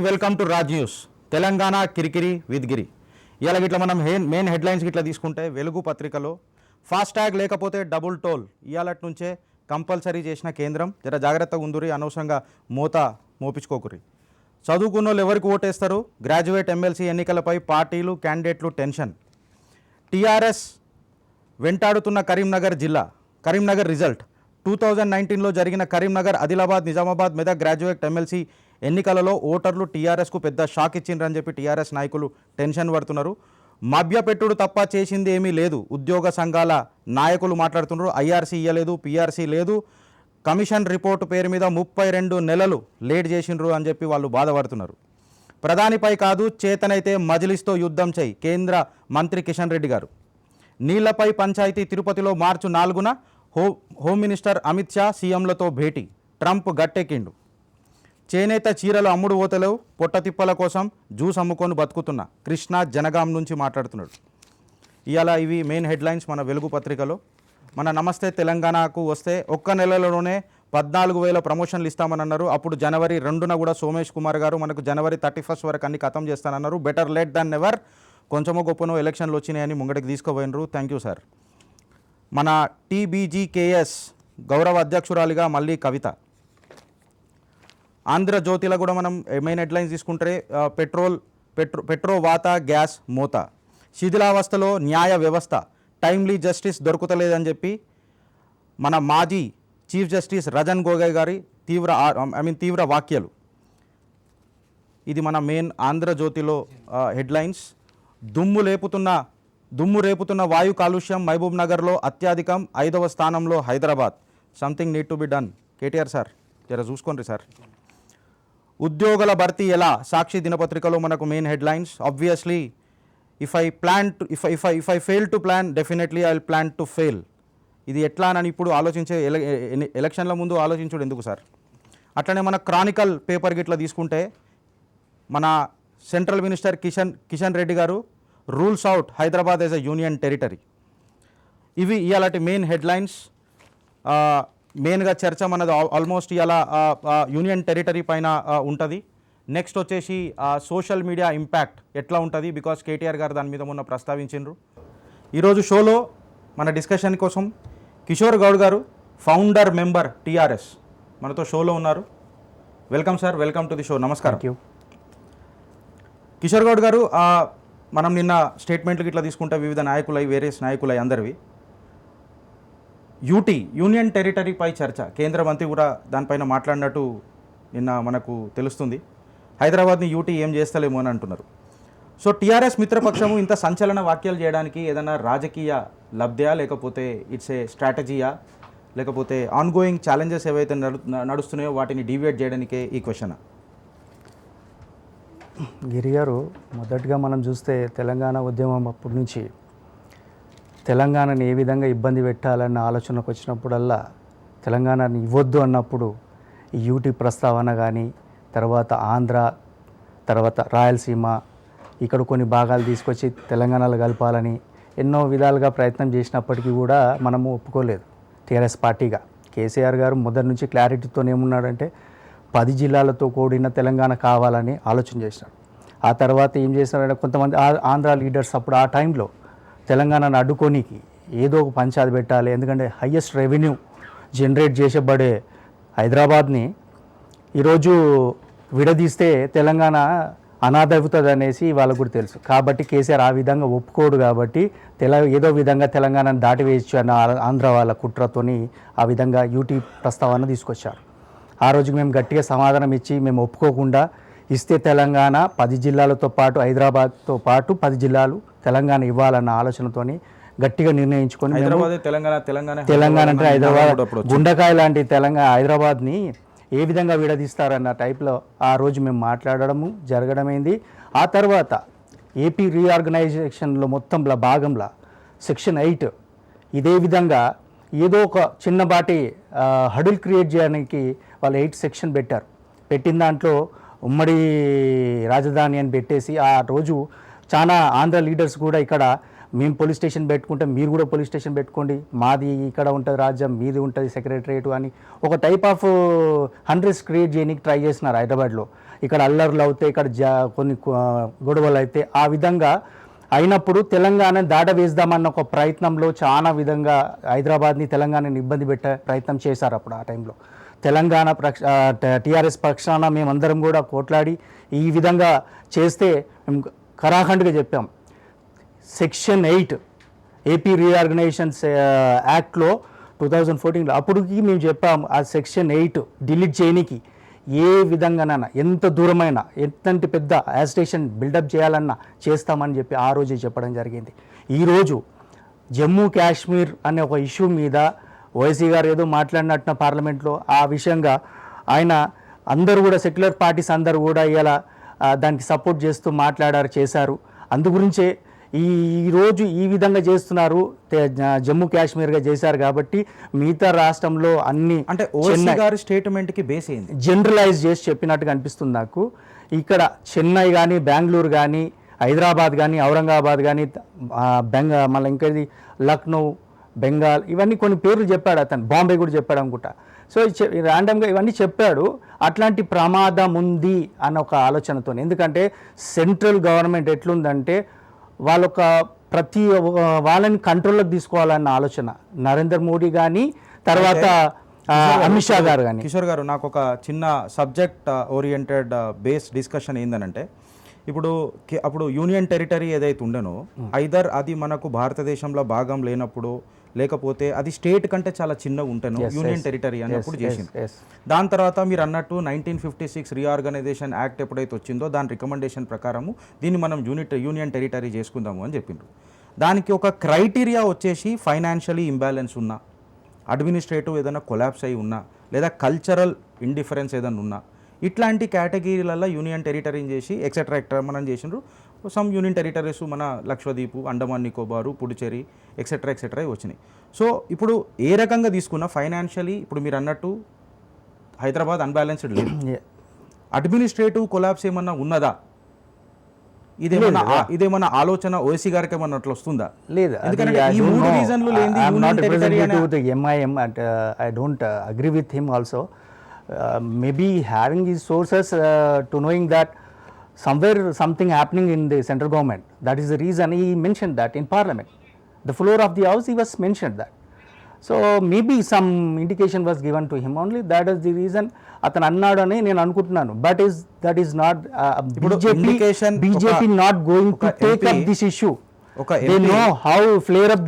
Welcome to Raj news. Telangana కిరికిరి with గిరి. ఇలా గిట్లా మనం మెయిన్ హెడ్లైన్స్ గిట్లా తీసుకుంటే వెలుగు పత్రికలో ఫాస్టాగ్ లేకపోతే డబుల్ టోల్ ఇయాలటి నుంచే కంపల్సరీ చేసిన కేంద్రం. జర జాగ్రత్తగా ఉందురి, అనవసరంగా మోపించుకోకురి. చదువుకున్న వాళ్ళు ఎవరికి ఓటేస్తారు? గ్రాడ్యుయేట్ ఎమ్మెల్సీ ఎన్నికలపై పార్టీలు క్యాండిడేట్లు టెన్షన్. టీఆర్ఎస్ వెంటాడుతున్న కరీంనగర్ రిజల్ట్ 2019లో జరిగిన కరీంనగర్, ఆదిలాబాద్, నిజామాబాద్, మెదక్ గ్రాడ్యుయేట్ ఎమ్మెల్సీ ఎన్నికలలో ఓటర్లు టీఆర్ఎస్కు పెద్ద షాక్ ఇచ్చిండ్రని చెప్పి టీఆర్ఎస్ నాయకులు టెన్షన్ పడుతున్నారు. మభ్యపెట్టుడు తప్ప చేసింది ఏమీ లేదు. ఉద్యోగ సంఘాల నాయకులు మాట్లాడుతున్నారు. ఐఆర్సీ ఇయ్యలేదు, పీఆర్సీ లేదు, కమిషన్ రిపోర్టు పేరు మీద 32 నెలలు లేట్ చేసిండ్రు అని చెప్పి వాళ్ళు బాధపడుతున్నారు. ప్రధానిపై కాదు, చేతనైతే మజ్లిస్తో యుద్ధం చేయి కేంద్ర మంత్రి కిషన్ రెడ్డి గారు. నీళ్లపై పంచాయతీ తిరుపతిలో మార్చి 4న హోమ్ మినిస్టర్ అమిత్ షా సీఎంలతో భేటీ. ట్రంప్ గట్టెక్కిండు. చేనేత చీరలు అమ్ముడు పోతలేవు, పొట్టతిప్పల కోసం జ్యూస్ అమ్ముకొని బతుకుతున్నా కృష్ణ జనగాం నుంచి మాట్లాడుతున్నాడు. ఇవాళ ఇవి మెయిన్ హెడ్లైన్స్ మన వెలుగు పత్రికలో. మన నమస్తే తెలంగాణకు వస్తే ఒక్క నెలలోనే 14,000 ప్రమోషన్లు ఇస్తామని అన్నారు. అప్పుడు జనవరి 2న కూడా సోమేష్ కుమార్ గారు మనకు జనవరి 31 వరకు అన్ని ఖతం చేస్తానన్నారు. Better late than never. కొంచెమో గొప్పనో ఎలక్షన్లు వచ్చినాయని ముంగడికి తీసుకుపోయినరు. Thank you sir. మన టీబీజీకేఎస్ గౌరవ అధ్యక్షురాలిగా మళ్ళీ కవిత. ఆంధ్రజ్యోతిలో కూడా మనం మెయిన్ హెడ్లైన్స్ తీసుకుంటే పెట్రో వాత గ్యాస్ మోత, శిథిలావస్థలో న్యాయ వ్యవస్థ, టైమ్లీ జస్టిస్ దొరుకుతలేదని చెప్పి మన మాజీ చీఫ్ జస్టిస్ రజన్ గొగోయ్ గారి తీవ్ర వ్యాఖ్యలు. ఇది మన మెయిన్ ఆంధ్రజ్యోతిలో హెడ్లైన్స్. దుమ్ము రేపుతున్న వాయు కాలుష్యం మహబూబ్ నగర్లో అత్యధికం, 5వ స్థానంలో Hyderabad. Something need to be done. KTR sir జర చూసుకోండి సార్. ఉద్యోగుల భర్తీ ఎలా? సాక్షి దినపత్రికలో మనకు main headlines. Obviously if I fail to plan definitely I will plan to fail. ఇది ఎట్లా అని ఇప్పుడు ఆలోచించే ఎలక్షన్ల ముందు ఆలోచించుడు ఎందుకు సార్? అట్లనే మన క్రానికల్ పేపర్ గిట్లా తీసుకుంటే మన సెంట్రల్ మినిస్టర్ కిషన్ రెడ్డి గారు rules out Hyderabad as a union territory. ఇవి ఇవాళటి మెయిన్ హెడ్లైన్స్. మెయిన్గా చర్చ మనది ఆల్మోస్ట్ ఇవాళ యూనియన్ టెరిటరీ పైన ఉంటుంది. నెక్స్ట్ వచ్చేసి సోషల్ మీడియా ఇంపాక్ట్ ఎట్లా ఉంటుంది, బికాస్ కేటీఆర్ గారు దాని మీద మొన్న ప్రస్తావించారు. ఈరోజు షోలో మన డిస్కషన్ కోసం కిషోర్ గౌడ్ గారు, ఫౌండర్ మెంబర్ టీఆర్ఎస్, మనతో షోలో ఉన్నారు. Welcome sir, welcome to the show. నమస్కారం. కిషోర్ గౌడ్ గారు, మనం నిన్న స్టేట్మెంట్లు ఇట్లా తీసుకుంటే వివిధ నాయకులై, వేరియస్ నాయకులై అందరివి యూనియన్ టెరిటరీపై చర్చ, కేంద్ర మంత్రి కూడా దానిపైన మాట్లాడినట్టు నిన్న మనకు తెలుస్తుంది. హైదరాబాద్ని యూటీ ఏం చేస్తలేమో అని అంటున్నారు. సో టీఆర్ఎస్ మిత్రపక్షము ఇంత సంచలన వ్యాఖ్యలు చేయడానికి ఏదైనా రాజకీయ లబ్ధ్యా, లేకపోతే ఇట్స్ ఏ స్ట్రాటజీయా, లేకపోతే ఆన్గోయింగ్ ఛాలెంజెస్ ఏవైతే నడుస్తున్నాయో వాటిని డీవియేట్ చేయడానికే ఈ క్వశ్చన్? గిరి గారు, మొదటిగా మనం చూస్తే తెలంగాణ ఉద్యమం అప్పటి నుంచి తెలంగాణని ఏ విధంగా ఇబ్బంది పెట్టాలన్న ఆలోచనకు వచ్చినప్పుడల్లా, తెలంగాణని ఇవ్వద్దు అన్నప్పుడు ఈ యూటీ ప్రస్తావన కానీ, తర్వాత ఆంధ్ర, తర్వాత రాయలసీమ, ఇక్కడ కొన్ని భాగాలు తీసుకొచ్చి తెలంగాణలో కలపాలని ఎన్నో విధాలుగా ప్రయత్నం చేసినప్పటికీ కూడా మనము ఒప్పుకోలేదు టీఆర్ఎస్ పార్టీగా. కేసీఆర్ గారు మొదటి నుంచి క్లారిటీతో ఏమున్నాడంటే 10 జిల్లాలతో కూడిన తెలంగాణ కావాలని ఆలోచన చేసినాడు. ఆ తర్వాత ఏం చేసినారంటే కొంతమంది ఆంధ్ర లీడర్స్ అప్పుడు ఆ టైంలో తెలంగాణను అడ్డుకోనికి ఏదో ఒక పంచాయతీ పెట్టాలి, ఎందుకంటే హయ్యెస్ట్ రెవెన్యూ జనరేట్ చేసేబడే హైదరాబాద్ని ఈరోజు విడదీస్తే తెలంగాణ అనాథ అవుతుంది అనేసి వాళ్ళకు కూడా తెలుసు. కాబట్టి కేసీఆర్ ఆ విధంగా ఒప్పుకోడు. కాబట్టి ఏదో విధంగా తెలంగాణను దాటివేయచ్చు అన్న ఆంధ్ర వాళ్ళ కుట్రతోని ఆ విధంగా యూటీ ప్రస్తావన తీసుకొచ్చారు. ఆ రోజుకి మేము గట్టిగా సమాధానం ఇచ్చి, మేము ఒప్పుకోకుండా, ఇస్తే తెలంగాణ 10 జిల్లాలతో పాటు హైదరాబాద్తో పాటు 10 జిల్లాలు తెలంగాణ ఇవ్వాలన్న ఆలోచనతోని గట్టిగా నిర్ణయించుకొని, తెలంగాణ అంటే హైదరాబాద్ గుండకాయ లాంటి హైదరాబాద్ని ఏ విధంగా విడదీస్తారన్న టైప్లో ఆ రోజు మేము మాట్లాడడము జరగడమైంది. ఆ తర్వాత ఏపీ రీఆర్గనైజేషన్లో మొత్తంలో భాగంలో సెక్షన్ 8 ఇదే విధంగా ఏదో ఒక చిన్నపాటి హడుల్ క్రియేట్ చేయడానికి వాళ్ళు 8 సెక్షన్ పెట్టారు. పెట్టిన దాంట్లో ఉమ్మడి రాజధాని అని పెట్టేసి ఆ రోజు చాలా ఆంధ్ర లీడర్స్ కూడా ఇక్కడ మేము పోలీస్ స్టేషన్ పెట్టుకుంటే మీరు కూడా పోలీస్ స్టేషన్ పెట్టుకోండి, మాది ఇక్కడ ఉంటుంది రాజ్యం, మీది ఉంటుంది సెక్రటరియట్ అని ఒక టైప్ ఆఫ్ హండ్రెడ్స్ క్రియేట్ చేయడానికి ట్రై చేస్తున్నారు హైదరాబాద్లో. ఇక్కడ అల్లర్లు అవుతాయి, ఇక్కడ కొన్ని గొడవలు అయితే ఆ విధంగా అయినప్పుడు తెలంగాణ దాటవేద్దామన్న ఒక ప్రయత్నంలో చాలా విధంగా హైదరాబాద్ని తెలంగాణని ఇబ్బంది పెట్టే ప్రయత్నం చేశారు అప్పుడు ఆ టైంలో. తెలంగాణ టీఆర్ఎస్ పక్షాన మేమందరం కూడా కోట్లాడి ఈ విధంగా చేస్తే మేము ఖరాఖండ్గా చెప్పాం. సెక్షన్ 8 ఏపీ రీఆర్గనైజేషన్స్ యాక్ట్లో 2014లో అప్పటికి మేము చెప్పాము ఆ సెక్షన్ 8 డిలీట్ చేయడానికి ఏ విధంగానైనా ఎంత దూరమైనా ఎంతంటి పెద్ద యాజిటేషన్ బిల్డప్ చేయాలన్నా చేస్తామని చెప్పి ఆ రోజే చెప్పడం జరిగింది. ఈరోజు జమ్మూ కాశ్మీర్ అనే ఒక ఇష్యూ మీద ఓవైసీ గారు ఏదో మాట్లాడినట్టు పార్లమెంట్లో ఆ విషయంగా ఆయన అందరూ కూడా సెక్యులర్ పార్టీస్ అందరూ కూడా ఇలా దానికి సపోర్ట్ చేస్తూ మాట్లాడారు, చేశారు. అందుగురించే ఈరోజు ఈ విధంగా చేస్తున్నారు, జమ్మూ కాశ్మీర్గా చేశారు కాబట్టి మిగతా రాష్ట్రంలో అన్ని అంటే ఓవైసీ గారి స్టేట్మెంట్కి బేస్ అయింది జనరలైజ్ చేసి చెప్పినట్టుగా అనిపిస్తుంది నాకు. ఇక్కడ చెన్నై కానీ, బెంగళూరు కానీ, హైదరాబాద్ కానీ, ఔరంగాబాద్ కానీ, మళ్ళీ ఇంకేది లక్నో, బెంగాల్, ఇవన్నీ కొన్ని పేర్లు చెప్పాడు అతను, బాంబే కూడా చెప్పాడు అనుకుంటా. సో ర్యాండమ్గా ఇవన్నీ చెప్పాడు. అట్లాంటి ప్రమాదం ఉంది అన్న ఒక ఆలోచనతో, ఎందుకంటే సెంట్రల్ గవర్నమెంట్ ఎట్లుందంటే వాళ్ళొక ప్రతి వాళ్ళని కంట్రోల్లోకి తీసుకోవాలన్న ఆలోచన నరేంద్ర మోడీ కానీ తర్వాత అమిత్ షా గారు కానీ. కిషోర్ గారు, నాకు ఒక చిన్న సబ్జెక్ట్ ఓరియంటెడ్ బేస్ డిస్కషన్ ఏందనంటే, అప్పుడు యూనియన్ టెరిటరీ ఏదైతే ఉండనో ఐదర్ అది మనకు భారతదేశంలో భాగం లేనప్పుడు, లేకపోతే అది స్టేట్ కంటే చాలా చిన్నగా ఉంటాను యూనియన్ టెరిటరీ అన్నప్పుడు చేసింది. దాని తర్వాత మీరు అన్నట్టు 1956 రీఆర్గనైజేషన్ యాక్ట్ ఎప్పుడైతే వచ్చిందో దాని రికమెండేషన్ ప్రకారము దీన్ని మనం యూనియన్ టెరిటరీ చేసుకుందాము అని చెప్పిండ్రు. దానికి ఒక క్రైటీరియా వచ్చేసి ఫైనాన్షియలీ ఇంబ్యాలెన్స్ ఉన్నా, అడ్మినిస్ట్రేటివ్ ఏదైనా కొలాప్స్ అయి ఉన్నా, లేదా కల్చరల్ ఇండిఫరెన్స్ ఏదైనా ఉన్నా, ఇట్లాంటి కేటగిరీలలో యూనియన్ టెరిటరీని చేసి ఎక్సెట్రా మనం చేసిండ్రు. సమ్ యూనియన్ టెరిటరీస్ మన లక్షద్వీప్, అండమాన్ నికోబారు, పుడుచేరి ఎక్సెట్రా వచ్చినాయి. సో ఇప్పుడు ఏ రకంగా తీసుకున్నా ఫైనాన్షియలీ ఇప్పుడు మీరు అన్నట్టు హైదరాబాద్ అన్బ్యాలెన్స్డ్ లేదు, అడ్మినిస్ట్రేటివ్ కొలాప్స్ ఏమన్నా ఉన్నదా, ఇదేమన్నా ఆలోచన ఓవైసీ గారికి ఏమన్నా అట్లా వస్తుందా? లేదు, ఎందుకంటే ఈ మూడు రీజన్లు లేని union territory MIM, I don't agree with him also. Maybe having his sources to knowing that somewhere something happening in the central government, that is the reason he mentioned that in parliament, the floor of the house he was mentioned that. So maybe some indication was given to him only, that is the reason అతను అన్నాడు అని నేను అనుకుంటున్నాను. But that is not BJP not going to take up this issue. They know how flare up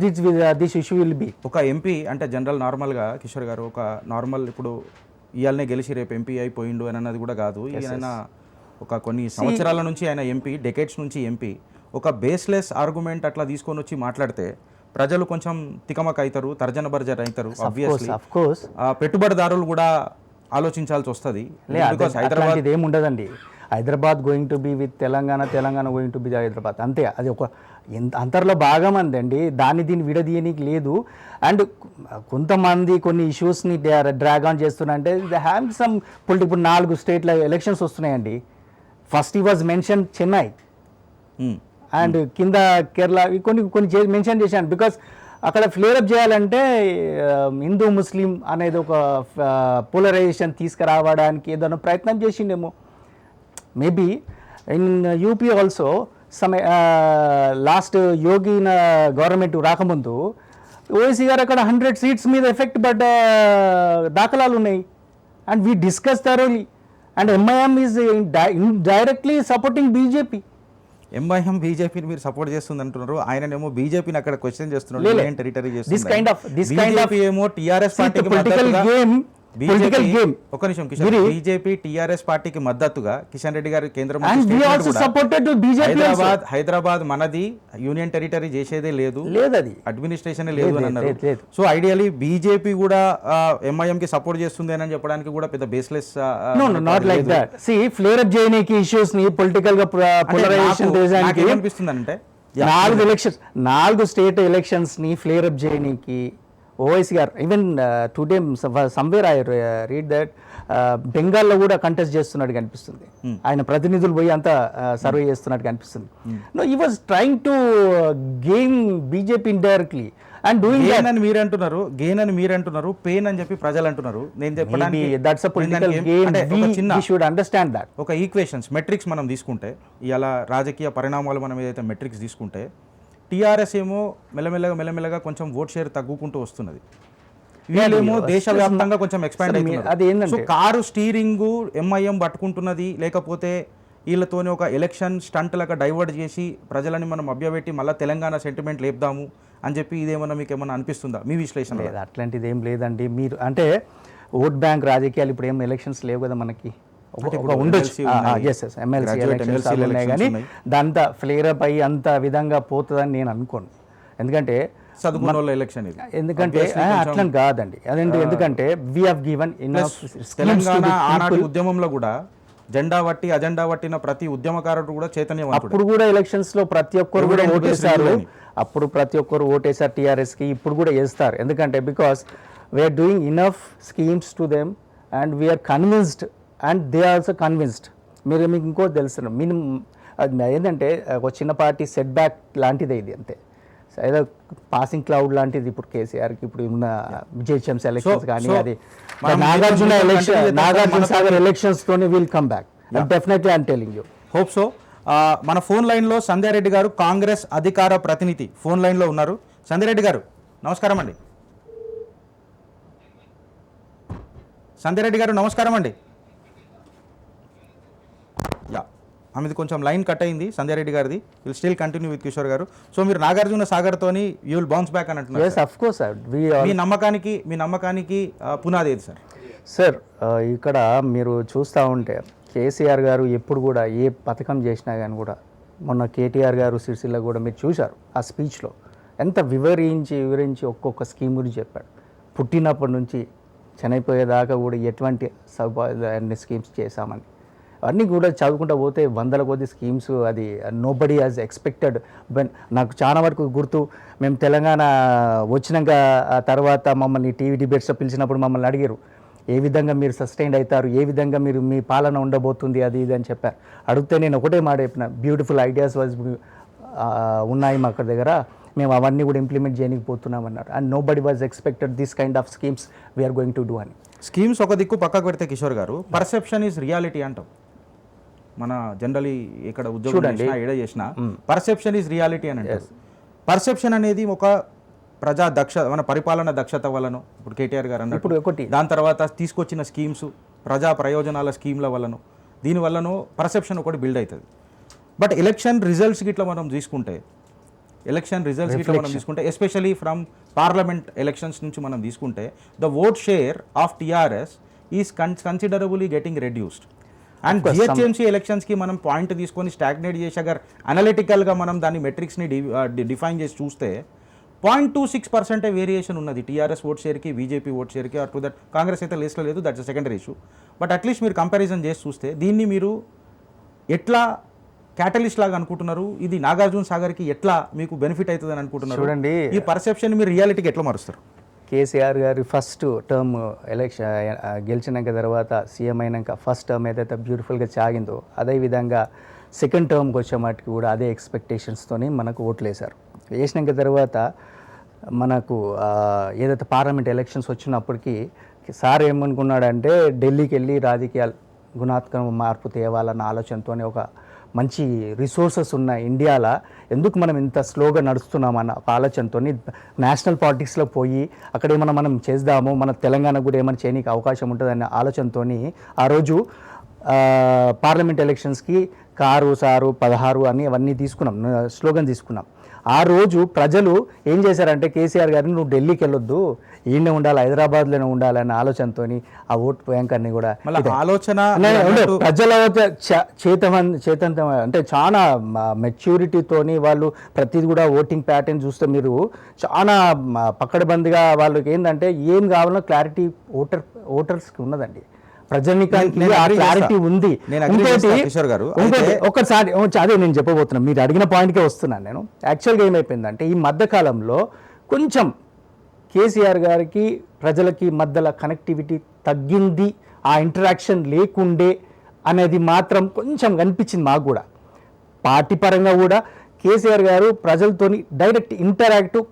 this issue will be. ఒక MP అంటే general నార్మల్గా కిషోర్ గారు ఒక నార్మల్ ఇప్పుడు ఇవాళనే గెలిచి రేపు ఎంపీ అయిపోయిండు అని అన్నది కూడా కాదు. ఈయన ఒక కొన్ని సంవత్సరాల నుంచి ఆయన ఎంపీ, డెకేడ్స్ నుంచి ఎంపీ, ఒక బేస్లెస్ ఆర్గ్యుమెంట్ అట్లా తీసుకొని వచ్చి మాట్లాడితే ప్రజలు కొంచెం తికమక అవుతారు, తర్జన భర్జన అవుతారు. ఆబ్వియస్లీ పెట్టుబడిదారులు కూడా ఆలోచించాల్సి వస్తుంది. హైదరాబాద్ ఏముండదండి, Hyderabad going to be with Telangana, Telangana going to be Hyderabad, అంతే. అది ఒక అంతర్లో భాగం అందండి, దీన్ని విడదీయనికి లేదు. అండ్ కొంతమంది కొన్ని ఇష్యూస్ని డ్రాగ్ ఆన్ చేస్తున్నారంటే దే హ్యావ్ సమ్ పొలిటికల్. ఇప్పుడు 4 స్టేట్ల ఎలక్షన్స్ వస్తున్నాయండి. ఫస్ట్ ఈ వాజ్ మెన్షన్ చెన్నై అండ్ కింద కేరళ, కొన్ని మెన్షన్ చేశాను. బికాస్ అక్కడ ఫ్లేరప్ చేయాలంటే హిందూ ముస్లిం అనేది ఒక పోలరైజేషన్ తీసుకురావడానికి ఏదైనా ప్రయత్నం చేసిండేమో. Maybe in UP also last Yogi government రాకముందు ఓవైసీ గారు అక్కడ 100 సీట్స్ మీద ఎఫెక్ట్ పడ్డ దాఖలాలు ఉన్నాయి. And we discuss thoroughly. And MIM is directly supporting BJP. MIM బీజేపీని మీరు సపోర్ట్ చేస్తుంది అంటున్నారు, ఆయననేమో బీజేపీని అక్కడ క్వశ్చన్ చేస్తున్నారు, యూనియన్ టెరిటరీ చేస్తున్నారు. ఏమో టీఆర్ఎస్ పార్టీకి ఒక నిమిషం కిషన్, బీజేపీ టీఆర్ఎస్ పార్టీకి మద్దతుగా కిషన్ రెడ్డి గారు కేంద్ర హైదరాబాద్ మనది, యూనియన్ టెరిటరీ చేసేదే లేదు, అది అడ్మినిస్ట్రేషన్ లేదు అని అన్నారు. సో ఐడియలీ బీజేపీ కూడా MIM కి సపోర్ట్ చేస్తుంది అని చెప్పడానికి కూడా పెద్ద baseless not like that. See flare up చేయడానికి ఇష్యూస్ ని పొలిటికల్ గా పోలరైజేషన్ ఏమనిపిస్తుంది అంటే 4 స్టేట్ ఎలక్షన్స్ ని ఫ్లేర్ అప్ చేయడానికి ఓవైసీ గారు even today somewhere I read that బెంగాల్లో కూడా కంటెస్ట్ చేస్తున్నట్టు కనిపిస్తుంది. ఆయన ప్రతినిధులు పోయి అంతా సర్వే చేస్తున్నట్టు కనిపిస్తుంది. No, he was trying to gain BJP indirectly. and doing gain that. అని మీరు అంటున్నారు పెయిన్ అని చెప్పి ప్రజలు అంటున్నారు. నేను చెప్పడానికి Maybe that's a political నేను game. అంటే ఒక చిన్న We should understand that. ఒక ఈక్వేషన్స్ మెట్రిక్స్ మనం తీసుకుంటే ఇలా రాజకీయ పరిణామాలు మనం ఏదైతే మెట్రిక్స్ తీసుకుంటే టీఆర్ఎస్ ఏమో మెల్లమెల్లగా కొంచెం ఓట్ షేర్ తగ్గుకుంటూ వస్తున్నది. వీళ్ళేమో దేశవ్యాప్తంగా కొంచెం ఎక్స్పాండ్ అది అవుతున్నారు. ఏంటంటే సో కారు స్టీరింగ్ ఎంఐఎం పట్టుకుంటున్నది, లేకపోతే వీళ్ళతోని ఒక ఎలక్షన్ స్టంట్ లాగా డైవర్ట్ చేసి ప్రజలని మనం మభ్యపెట్టి మళ్ళీ తెలంగాణ సెంటిమెంట్ లేపుదాము అని చెప్పి ఇదేమన్నా మీకు ఏమన్నా అనిపిస్తుందా మీ విశ్లేషణ? లేదు, అట్లాంటిది ఏం లేదండి. మీరు అంటే ఓట్ బ్యాంక్ రాజకీయాలు ఇప్పుడు ఏం ఎలక్షన్స్ లేవు కదా మనకి. ఒక ఉండొచ్చు, ఎమ్మెల్సీ ఎలక్షన్స్ ఉన్నాయి, కానీ దాంతా ఫ్లేర్ అప్ అయ్యి అంత విధంగా పోతుందని నేను అనుకోను. ఎందుకంటే చదువుకున్న వాళ్ళ ఎలక్షన్ ఇది. ఎందుకంటే అట్లా కాదండి, అదేంటి, ఎందుకంటే we have given enough. Telangana ఆనాటి ఉద్యమంలో కూడా జెండా వట్టి అజెండా వట్టిన ప్రతి ఉద్యమకారుడు కూడా చైతన్యవంతుడు. అప్పుడు కూడా ఎలక్షన్స్ లో ప్రతి ఒక్కరు కూడా ఓటేశారు. అప్పుడు ప్రతి ఒక్కరు ఓటేశారు టీఆర్ఎస్ కి, ఇప్పుడు కూడా వేస్తారు. ఎందుకంటే because we are doing enough schemes to them and we are convinced and they also convinced. మీకు ఇంకోటి తెలుసు, మినిమం అది ఏంటంటే ఒక చిన్న పార్టీ సెట్ బ్యాక్ లాంటిదే ఇది, అంతే. ఏదో పాసింగ్ క్లౌడ్ లాంటిది ఇప్పుడు కేసీఆర్కి ఇప్పుడు ఉన్న జిహెచ్ఎంసీ ఎలక్షన్స్ కానీ, అది నాగార్జున సాగర్ ఎలక్షన్స్ తోనే will come back definitely. I'm telling you. Hope so. మన ఫోన్ లైన్లో సంధ్యారెడ్డి గారు, కాంగ్రెస్ అధికార ప్రతినిధి ఫోన్ లైన్లో ఉన్నారు. సంధ్యారెడ్డి గారు నమస్కారం అండి. సంధ్యారెడ్డి గారు నమస్కారం అండి. యా, ఆమెది కొంచెం లైన్ కట్ అయింది సంధ్యారెడ్డి గారిది. Will still continue with Kishore గారు. సో మీరు నాగార్జున సాగర్ తోని యూ విల్ బౌన్స్ బ్యాక్ అని అంటున్నారు. yes of course sir. మీ నమ్మకానికి పునాది ఏది సార్? సార్ ఇక్కడ మీరు చూస్తూ ఉంటే కేసీఆర్ గారు ఎప్పుడు కూడా ఏ పథకం చేసినా కానీ కూడా, మొన్న కేటీఆర్ గారు సిరిసిల్ల కూడా మీరు చూశారు ఆ స్పీచ్లో ఎంత వివరించి ఒక్కొక్క స్కీమ్ గురించి చెప్పాడు. పుట్టినప్పటి నుంచి చనిపోయేదాకా కూడా ఎటువంటి అన్ని స్కీమ్స్ చేశామని, అన్నీ కూడా చదువుకుంటూ పోతే వందల కొద్ది స్కీమ్స్. అది నోబడీ హాజ్ ఎక్స్పెక్టెడ్. నాకు చాలా వరకు గుర్తు, మేము తెలంగాణ వచ్చినాక ఆ తర్వాత మమ్మల్ని టీవీ డిబేట్స్లో పిలిచినప్పుడు మమ్మల్ని అడిగారు, ఏ విధంగా మీరు సస్టైన్ అవుతారు, ఏ విధంగా మీరు మీ పాలన ఉండబోతుంది, అది ఇది అని చెప్పారు. అడిగితే నేను ఒకటే మాట చెప్పిన, బ్యూటిఫుల్ ఐడియాస్ ఉన్నాయి మా దగ్గర, మేము అవన్నీ కూడా ఇంప్లిమెంట్ చేయకపోతున్నాం అన్నారు. And nobody was expected this kind of schemes we are going to do అని. స్కీమ్స్ ఒక దిక్కు పక్కకు పెడితే కిషోర్ గారు, పర్సెప్షన్ ఈజ్ రియాలిటీ అంటాం. మన జనరలీ ఇక్కడ ఉద్యోగం చేసినా ఏడ చేసినా పర్సెప్షన్ ఈజ్ రియాలిటీ అని అంటారు. పర్సెప్షన్ అనేది ఒక ప్రజా మన పరిపాలన దక్షత వలన, ఇప్పుడు కేటీఆర్ గారు అన్నట్టు, ఇప్పుడు ఒకటి దాని తర్వాత తీసుకొచ్చిన స్కీమ్స్, ప్రజా ప్రయోజనాల స్కీమ్ల వలన, దీనివల్లనో పర్సెప్షన్ ఒకటి బిల్డ్ అవుతుంది. బట్ ఎలక్షన్ రిజల్ట్స్ గిట్లా మనం తీసుకుంటే ఎస్పెషలీ ఫ్రమ్ పార్లమెంట్ ఎలక్షన్స్ నుంచి మనం తీసుకుంటే the vote share of TRS is considerably getting reduced. And GHMC ఎలక్షన్స్కి మనం పాయింట్ తీసుకొని స్టాగ్నేట్ చేసి అగర్ అనలిటికల్గా మనం దాని మెట్రిక్స్ని డిఫైన్ చేసి చూస్తే 0.26% వేరియేషన్ ఉన్నది టీఆర్ఎస్ ఓట్ షేర్కి, బీజేపీ ఓట్ షేర్కి. ఆర్ టు దట్ కాంగ్రెస్ అయితే లిస్ట్లో లేదు, that's secondary issue. But at least మీరు కంపారిజన్ చేసి చూస్తే దీన్ని మీరు ఎట్లా క్యాటలిస్ట్ లాగా అనుకుంటున్నారు, ఇది నాగార్జున సాగర్కి ఎట్లా మీకు బెనిఫిట్ అవుతుంది అని అనుకుంటున్నారు? చూడండి, ఈ పర్సెప్షన్ మీరు రియాలిటీకి ఎట్లా మారుస్తారు? కేసీఆర్ గారి ఫస్ట్ టర్మ్ ఎలక్షన్ గెలిచినాక తర్వాత సీఎం అయినాక ఫస్ట్ టర్మ్ ఏదైతే బ్యూటిఫుల్గా సాగిందో, అదేవిధంగా సెకండ్ టర్మ్కి వచ్చే మటుకు కూడా అదే ఎక్స్పెక్టేషన్స్తోని మనకు ఓట్లు వేశారు. వేసినాక తర్వాత మనకు ఏదైతే పార్లమెంట్ ఎలక్షన్స్ వచ్చినప్పటికీ సార్ ఏమనుకున్నాడంటే ఢిల్లీకి వెళ్ళి రాజకీయాలు గుణాత్మక మార్పు తేవాలన్న ఆలోచనతోనే, ఒక మంచి రిసోర్సెస్ ఉన్న ఇండియాలో ఎందుకు మనం ఇంత స్లోగా నడుస్తున్నామన్న ఒక ఆలోచనతో నేషనల్ పాలిటిక్స్లో పోయి అక్కడ ఏమన్నా మనం చేద్దాము, మన తెలంగాణ కూడా ఏమైనా చేయడానికి అవకాశం ఉంటుందన్న ఆలోచనతో ఆ రోజు పార్లమెంట్ ఎలక్షన్స్కి కారు సారు 16 అని అవన్నీ తీసుకున్నాం, స్లోగన్ తీసుకున్నాం. ఆ రోజు ప్రజలు ఏం చేశారంటే, కేసీఆర్ గారిని నువ్వు ఢిల్లీకి వెళ్ళొద్దు, ఈయనే ఉండాలి, హైదరాబాద్లోనే ఉండాలన్న ఆలోచనతో ఆ ఓటు బ్యాంకర్ని కూడా ఆలోచన ప్రజల చేతంతం అంటే చాలా మెచ్యూరిటీతోని వాళ్ళు ప్రతిది కూడా ఓటింగ్ ప్యాటర్న్ చూస్తే మీరు చాలా పక్కడబందిగా వాళ్ళకి ఏంటంటే ఏం కావాలో క్లారిటీ ఓటర్స్కి ఉన్నదండి, ప్రజానికానికి క్లారిటీ ఉంది. ఒకసారి అదే నేను చెప్పబోతున్నాను, మీరు అడిగిన పాయింట్కే వస్తున్నాను నేను. యాక్చువల్గా ఏమైపోయిందంటే ఈ మధ్యకాలంలో కొంచెం కేసీఆర్ గారికి ప్రజలకి మధ్యలో కనెక్టివిటీ తగ్గింది, ఆ ఇంటరాక్షన్ లేకుండే అనేది మాత్రం కొంచెం కనిపించింది మాకు కూడా. పార్టీ పరంగా కూడా కేసీఆర్ గారు ప్రజలతోని డైరెక్ట్ ఇంటరాక్టివ్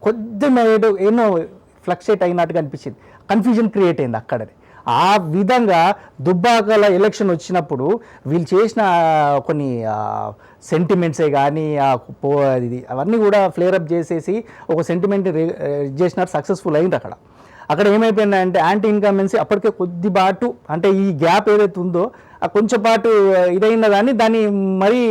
కొద్దిగా ఎన్నో ఫ్లక్చుయేట్ అయినట్టుగా అనిపించింది, కన్ఫ్యూజన్ క్రియేట్ అయింది అక్కడనే. ఆ విధంగా దుబ్బాకల ఎలక్షన్ వచ్చినప్పుడు వీళ్ళు చేసిన కొన్ని సెంటిమెంట్సే కానీ అవన్నీ కూడా ఫ్లేరప్ చేసేసి ఒక సెంటిమెంట్ చేసినారు, సక్సెస్ఫుల్ అయింది అక్కడ. అక్కడ ఏమైపోయిందంటే యాంటీ ఇన్కమెన్సీ అప్పటికే కొద్దిపాటు, అంటే ఈ గ్యాప్ ఏదైతే ఉందో ఆ కొంచెం పాటు ఇదైన దాన్ని మరీ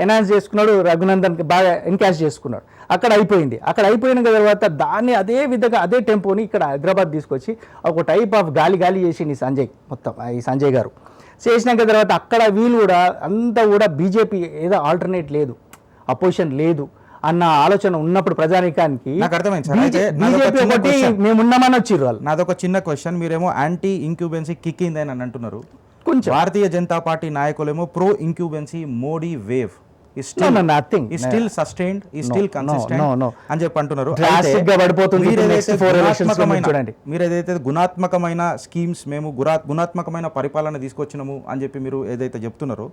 ఎన్హాన్స్ చేసుకున్నాడు, రఘునందన్కి బాగా ఎన్కాష్ చేసుకున్నాడు. అక్కడ అయిపోయింది. అక్కడ అయిపోయిన తర్వాత దాన్ని అదే విధంగా అదే టెంపోని ఇక్కడ హైదరాబాద్ తీసుకొచ్చి ఒక టైప్ ఆఫ్ గాలి చేసింది ఈ సంజయ్ గారు. చేసినాక తర్వాత అక్కడ వీళ్ళు కూడా అంతా కూడా బీజేపీ ఏదో ఆల్టర్నేట్ లేదు, అపోజిషన్ లేదు అన్న ఆలోచన ఉన్నప్పుడు ప్రజానికానికి నాకు అర్థమైంది సార్. అయితే బీజేపీ ఒకటి మేము ఉన్నామని వచ్చిర్రు వాళ్ళు. నాదొక చిన్న క్వశ్చన్, మీరేమో యాంటీ ఇంక్యూబెన్సీ కిక్ అయిందని అని అంటున్నారు, కొంచెం భారతీయ జనతా పార్టీ నాయకులేమో pro incumbency Modi wave still sustained, still consistent అని చెప్పి అంటున్నారు. మీరు ఏదైతే గుణాత్మకమైన స్కీమ్స్, మేము గుణాత్మకమైన పరిపాలన తీసుకొచ్చినాము అని చెప్పి మీరు ఏదైతే చెప్తున్నారో,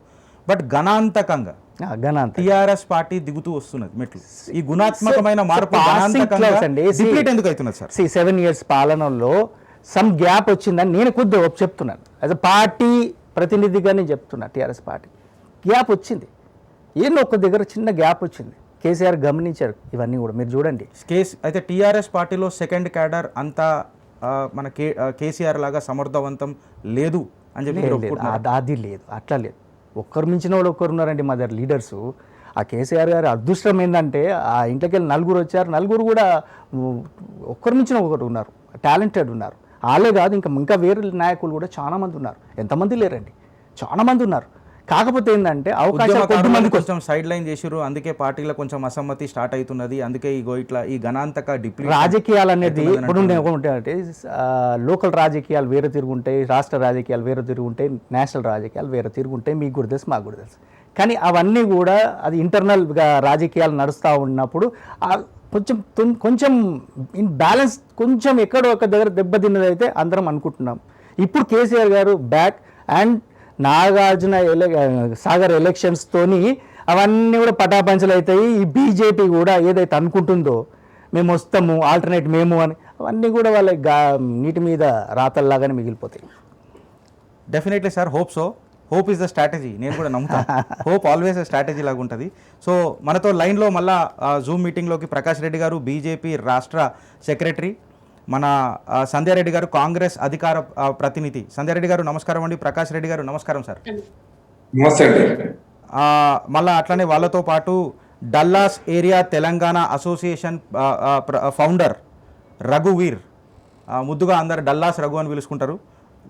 బట్ గణాంతకంగా టిఆర్ఎస్ పార్టీ దిగుతూ వస్తున్నది మెట్లు. ఈ గుణాత్మకమైన మార్పు ఎందుకు అవుతున్నది సార్? 7 years పాలనలో సమ్ గ్యాప్ వచ్చిందని నేను కొద్దిగా చెప్తున్నాను, యాజ్ అ పార్టీ ప్రతినిధిగా నేను చెప్తున్నా. టీఆర్ఎస్ పార్టీ గ్యాప్ వచ్చింది, ఏదో ఒక దగ్గర చిన్న గ్యాప్ వచ్చింది. కేసీఆర్ గమనించారు ఇవన్నీ కూడా, మీరు చూడండి. అయితే టీఆర్ఎస్ పార్టీలో సెకండ్ క్యాడర్ అంతా మన కేసీఆర్ లాగా సమర్థవంతం లేదు అని చెప్పి అది లేదు, అట్లా లేదు. ఒక్కరు మించిన వాళ్ళు ఒక్కరు ఉన్నారండి మా దగ్గర లీడర్స్. ఆ కేసీఆర్ గారి అదృష్టం ఏంటంటే ఆ ఇంట్లోకి వెళ్ళి 9 వచ్చారు, 9 కూడా ఒక్కరు మించిన ఒకరు ఉన్నారు, టాలెంటెడ్ ఉన్నారు. వాళ్ళే కాదు, ఇంకా వేరే నాయకులు కూడా చాలామంది ఉన్నారు. ఎంతమంది లేరండి, చాలామంది ఉన్నారు. కాకపోతే ఏంటంటే అవకాశం కొంచెం సైడ్ లైన్ చేసిరు, అందుకే పార్టీలో కొంచెం అసమ్మతి స్టార్ట్ అవుతున్నది. అందుకే ఇట్లా ఈ గణాంతక రాజకీయాలు అనేది ఇప్పుడు అంటే లోకల్ రాజకీయాలు వేరే తిరుగుంటాయి, రాష్ట్ర రాజకీయాలు వేరే తిరుగుంటాయి, నేషనల్ రాజకీయాలు వేరే తిరుగుంటాయి. మీకు కూడా తెలుసు, మాకు కూడా తెలుసు. కానీ అవన్నీ కూడా అది ఇంటర్నల్గా రాజకీయాలు నడుస్తూ ఉన్నప్పుడు కొంచెం ఇన్ బ్యాలెన్స్ కొంచెం ఎక్కడో ఒక దగ్గర దెబ్బతిన్నదైతే అందరం అనుకుంటున్నాం. ఇప్పుడు కేసీఆర్ గారు బ్యాక్ అండ్ నాగార్జున సాగర్ ఎలక్షన్స్తోని అవన్నీ కూడా పటాపంచలు అవుతాయి. ఈ బీజేపీ కూడా ఏదైతే అనుకుంటుందో మేము వస్తాము, ఆల్టర్నేట్ మేము అని, అవన్నీ కూడా వాళ్ళ నీటి మీద రాతల్లాగానే మిగిలిపోతాయి. Definitely sir, hope so. Hope is the strategy, నేను కూడా నమ్ముతాను. హోప్ ఆల్వేస్ స్ట్రాటజీ లాగా ఉంటుంది. సో మనతో లైన్లో మళ్ళా జూమ్ మీటింగ్లోకి ప్రకాష్ రెడ్డి గారు, బీజేపీ రాష్ట్ర సెక్రటరీ, మన సంధ్యారెడ్డి గారు, కాంగ్రెస్ అధికార ప్రతినిధి. సంధ్యారెడ్డి గారు నమస్కారం అండి. ప్రకాష్ రెడ్డి గారు నమస్కారం సార్. మళ్ళీ అట్లనే వాళ్ళతో పాటు Dallas area Telangana association founder రఘువీర్, ముద్దుగా అందరు డల్లాస్ రఘు అని పిలుచుకుంటారు.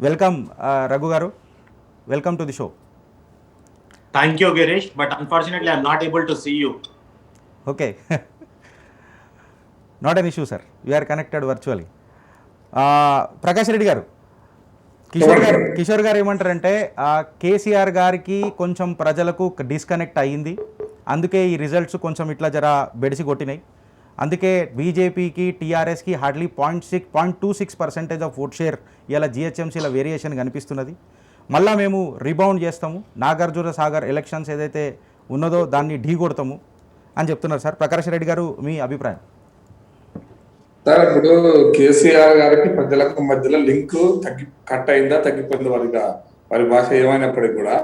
Welcome Raghu garu, welcome to the show. Thank you Girish, but unfortunately I'm not able to see you. Okay, not an issue sir, we're connected virtually. Prakash Reddy garu, Kishore గారు ఏమంటారంటే కేసీఆర్ గారికి కొంచెం ప్రజలకు డిస్కనెక్ట్ అయ్యింది, అందుకే ఈ రిజల్ట్స్ కొంచెం ఇట్లా జర బెడిసి కొట్టినాయి. అందుకే బీజేపీకి టీఆర్ఎస్కి హార్డ్లీ 0.26% ఆఫ్ ఓట్ షేర్ ఇలా జిహెచ్ఎంసీల వేరియేషన్ కనిపిస్తున్నది. మళ్ళీ మేము రీబౌండ్ చేస్తాము, నాగార్జున సాగర్ ఎలక్షన్స్ ఏదైతే ఉన్నదో దాన్ని ఢీ కొడతాము అని చెప్తున్నారు సార్. ప్రకాష్ రెడ్డి గారు, మీ అభిప్రాయం? సార్, ఇప్పుడు కేసీఆర్ గారికి ప్రజలకు మధ్యలో లింక్ కట్ అయిందా, తగ్గిపోయింది వారి భాష ఏమైనప్పటికీ కూడా